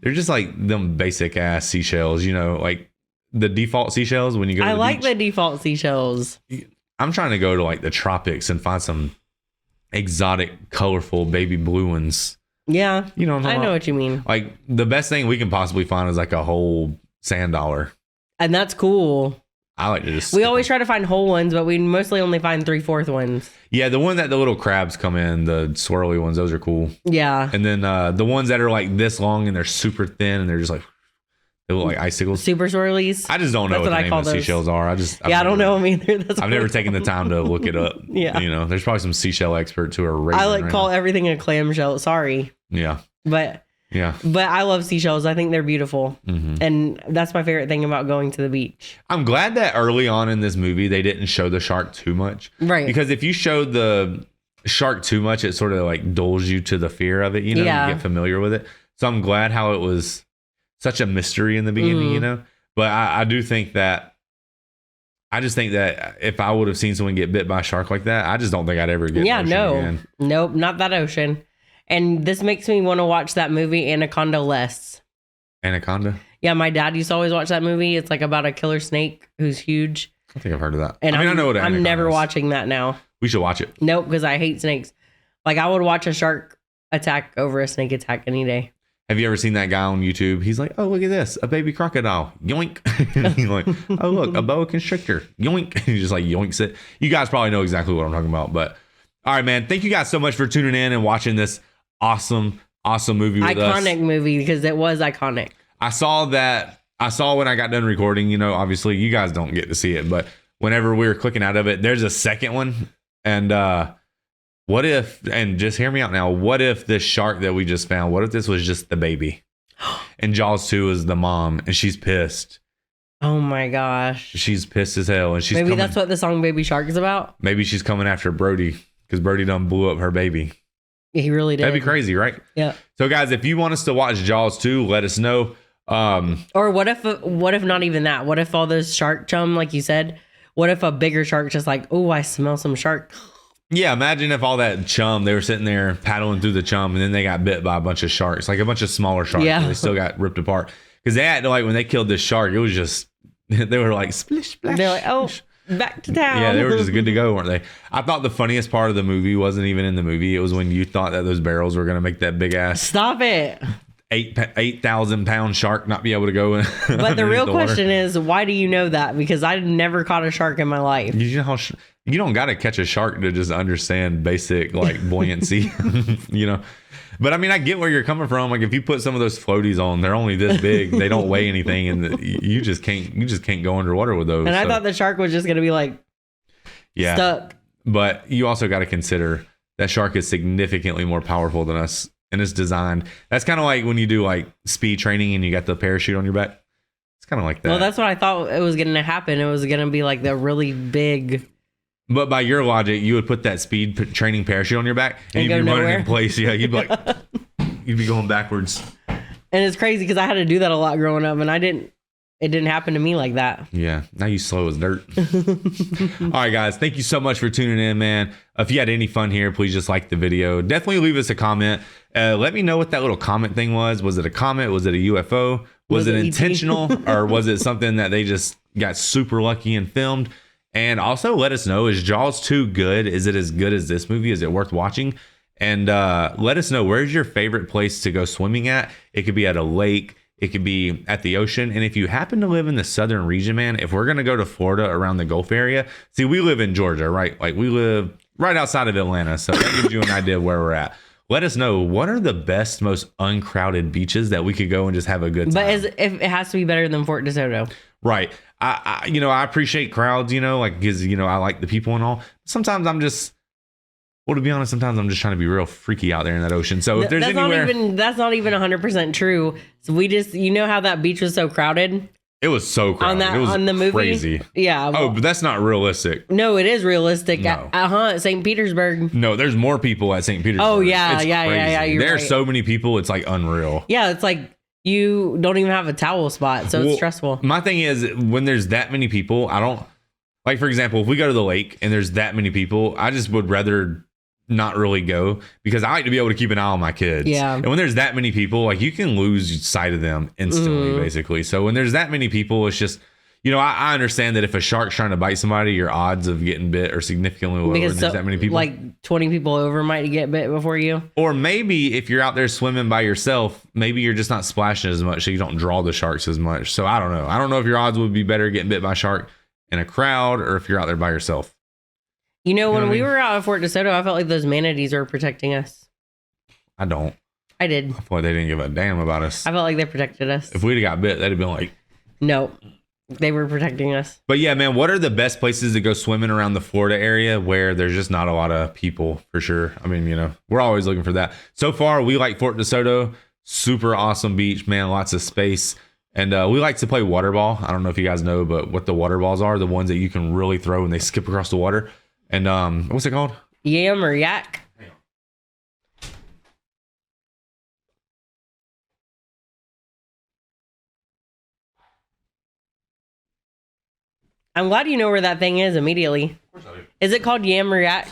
they're just like them basic ass seashells, like the default seashells when you go to the like beach. The default seashells. I'm trying to go to like the tropics and find some exotic, colorful baby blue ones. Yeah, I know what you mean. Like, the best thing we can possibly find is like a whole sand dollar, and that's cool. I like to just. We always try to find whole ones, but we mostly only find 3/4 ones. Yeah, the one that the little crabs come in, the swirly ones, those are cool. Yeah, and then the ones that are like this long and they're super thin and they're just like, they look like icicles. Super swirlies. I just don't know what the name of the seashells are. I don't know them either. I've never taken the time to look it up. Yeah, there's probably some seashell experts who are. I call everything a clamshell. Sorry. Yeah. But I love seashells. I think they're beautiful. Mm-hmm. And that's my favorite thing about going to the beach. I'm glad that early on in this movie, they didn't show the shark too much. Right. Because if you showed the shark too much, it sort of like dulls you to the fear of it, you get familiar with it. So I'm glad how it was such a mystery in the beginning, But I do think that, I just think that if I would have seen someone get bit by a shark like that, I just don't think I'd ever get again. Nope, not that ocean. And this makes me want to watch that movie Anaconda less. Anaconda? Yeah, my dad used to always watch that movie. It's like about a killer snake who's huge. I think I've heard of that. And I know what Anaconda I'm never is. watching that now. We should watch it. Nope, because I hate snakes. Like, I would watch a shark attack over a snake attack any day. Have you ever seen that guy on YouTube? He's like, oh, look at this. A baby crocodile. Yoink. He's like, oh, look, a boa constrictor. Yoink. He just like yoinks it. You guys probably know exactly what I'm talking about. But all right, man. Thank you guys so much for tuning in and watching this awesome movie with us. Iconic movie, because it was iconic. I saw when I got done recording, obviously you guys don't get to see it, but whenever we were clicking out of it, there's a second one. And what if, and just hear me out now, what if this shark that we just found, what if this was just the baby? And Jaws 2 is the mom, and she's pissed. Oh my gosh. She's pissed as hell. And maybe that's what the song Baby Shark is about. Maybe she's coming after Brody, because Brody done blew up her baby. He really did. That'd be crazy, right? Yeah. So guys, if you want us to watch Jaws 2, let us know. Or what if not even that? What if all those shark chum, like you said, what if a bigger shark just like, oh, I smell some shark. Yeah, imagine if all that chum, they were sitting there paddling through the chum, and then they got bit by a bunch of sharks, like a bunch of smaller sharks. Yeah. They still got ripped apart. Because they had to, like, when they killed this shark, it was just, they were like, splish, splash. They're like, oh, back to town. Yeah, they were just good to go, weren't they? I thought the funniest part of the movie wasn't even in the movie. It was when you thought that those barrels were going to make that big ass. Stop it. 8,000 pound shark not be able to go in. But the real question is, why do you know that? Because I never caught a shark in my life. You know how you don't got to catch a shark to just understand basic like buoyancy, But I mean, I get where you're coming from. Like if you put some of those floaties on, they're only this big. They don't weigh anything, and you just can't go underwater with those. And I thought the shark was just gonna be like stuck. But you also got to consider that shark is significantly more powerful than us, and it's designed. That's kind of like when you do like speed training and you got the parachute on your back. It's kind of like that. Well, that's what I thought it was gonna happen. It was gonna be like the really big. But by your logic, you would put that speed training parachute on your back and you'd be running in place. Yeah, you'd be like, you'd be going backwards. And it's crazy because I had to do that a lot growing up, and it didn't happen to me like that. Yeah, now you slow as dirt. All right, guys, thank you so much for tuning in, man. If you had any fun here, please just like the video. Definitely leave us a comment. Let me know what that little comment thing was. Was it a comment? Was it a UFO? Was it intentional? Or was it something that they just got super lucky and filmed? And also let us know, is Jaws 2 good? Is it as good as this movie? Is it worth watching? And let us know, where's your favorite place to go swimming at? It could be at a lake. It could be at the ocean. And if you happen to live in the southern region, man, if we're going to go to Florida around the Gulf area, see, we live in Georgia, right? Like we live right outside of Atlanta. So that gives you an idea of where we're at. Let us know, what are the best, most uncrowded beaches that we could go and just have a good time? But if it has to be better than Fort DeSoto. Right. I appreciate crowds, like, because, I like the people and all. Sometimes I'm just, well, to be honest, sometimes I'm just trying to be real freaky out there in that ocean. So if there's anywhere. That's not even 100% true. So we just, how that beach was so crowded? It was so crowded. It was on the movie? Crazy. Yeah. Well, but that's not realistic. No, it is realistic. No. At St. Petersburg. No, there's more people at St. Petersburg. Oh, yeah. It's Yeah. crazy. There's right. so many people. It's like unreal. Yeah. It's like you don't even have a towel spot. So it's stressful. My thing is, when there's that many people, I don't, like, for example, if we go to the lake and there's that many people, I just would rather not really go, because I like to be able to keep an eye on my kids. Yeah. And when there's that many people, like, you can lose sight of them instantly, basically. So when there's that many people, it's just, I understand that if a shark's trying to bite somebody, your odds of getting bit are significantly lower because when there's that many people. Like 20 people over might get bit before you. Or maybe if you're out there swimming by yourself, maybe you're just not splashing as much, so you don't draw the sharks as much. So I don't know. I don't know if your odds would be better getting bit by a shark in a crowd or if you're out there by yourself. When we were out at Fort DeSoto, I felt like those manatees were protecting us. I don't. I did. I feel like they didn't give a damn about us. I felt like they protected us. If we'd have got bit, they'd have been like, no, they were protecting us. But yeah, man, what are the best places to go swimming around the Florida area where there's just not a lot of people, for sure? I mean, we're always looking for that. So far, we like Fort DeSoto. Super awesome beach, man. Lots of space. And we like to play water ball. I don't know if you guys know, but what the water balls are, the ones that you can really throw and they skip across the water. And what's it called? Yam or yak? I'm glad you know where that thing is immediately. Of course I do. Is it called yam or yak?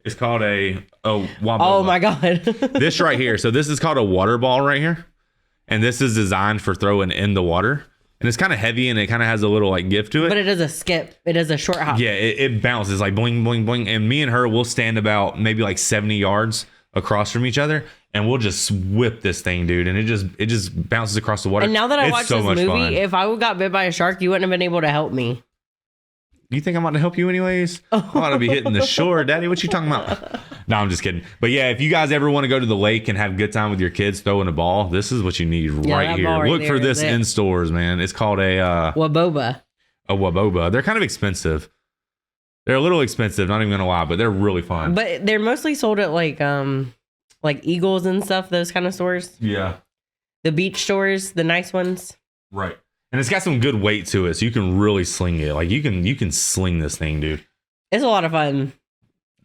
It's called wobble. Oh my God. This right here. So this is called a water ball right here. And this is designed for throwing in the water. And it's kind of heavy and it kind of has a little like give to it. But it does a skip. It does a short hop. Yeah, it bounces like boing, boing, boing. And me and her will stand about maybe like 70 yards across from each other. And we'll just whip this thing, dude. And it just bounces across the water. And now that I it's watched so this much movie, fun. if I got bit by a shark, you wouldn't have been able to help me. You think I'm about to help you anyways? I'm about to be hitting the shore, Daddy. What you talking about? No, I'm just kidding. But yeah, if you guys ever want to go to the lake and have a good time with your kids throwing a ball, this is what you need right here. Look for this in stores, man. It's called a waboba. A waboba. They're kind of expensive. They're a little expensive, not even gonna lie, but they're really fun. But they're mostly sold at like Eagles and stuff, those kind of stores. Yeah. The beach stores, the nice ones. Right. And it's got some good weight to it, so you can really sling it. Like you can sling this thing, dude. It's a lot of fun.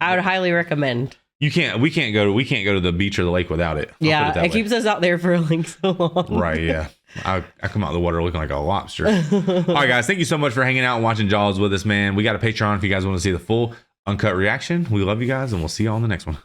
I would highly recommend. We can't go to the beach or the lake without it. Yeah, it keeps us out there for like so long. Right, yeah. I come out of the water looking like a lobster. All right, guys, thank you so much for hanging out and watching Jaws with us, man. We got a Patreon if you guys want to see the full uncut reaction. We love you guys, and we'll see you on the next one.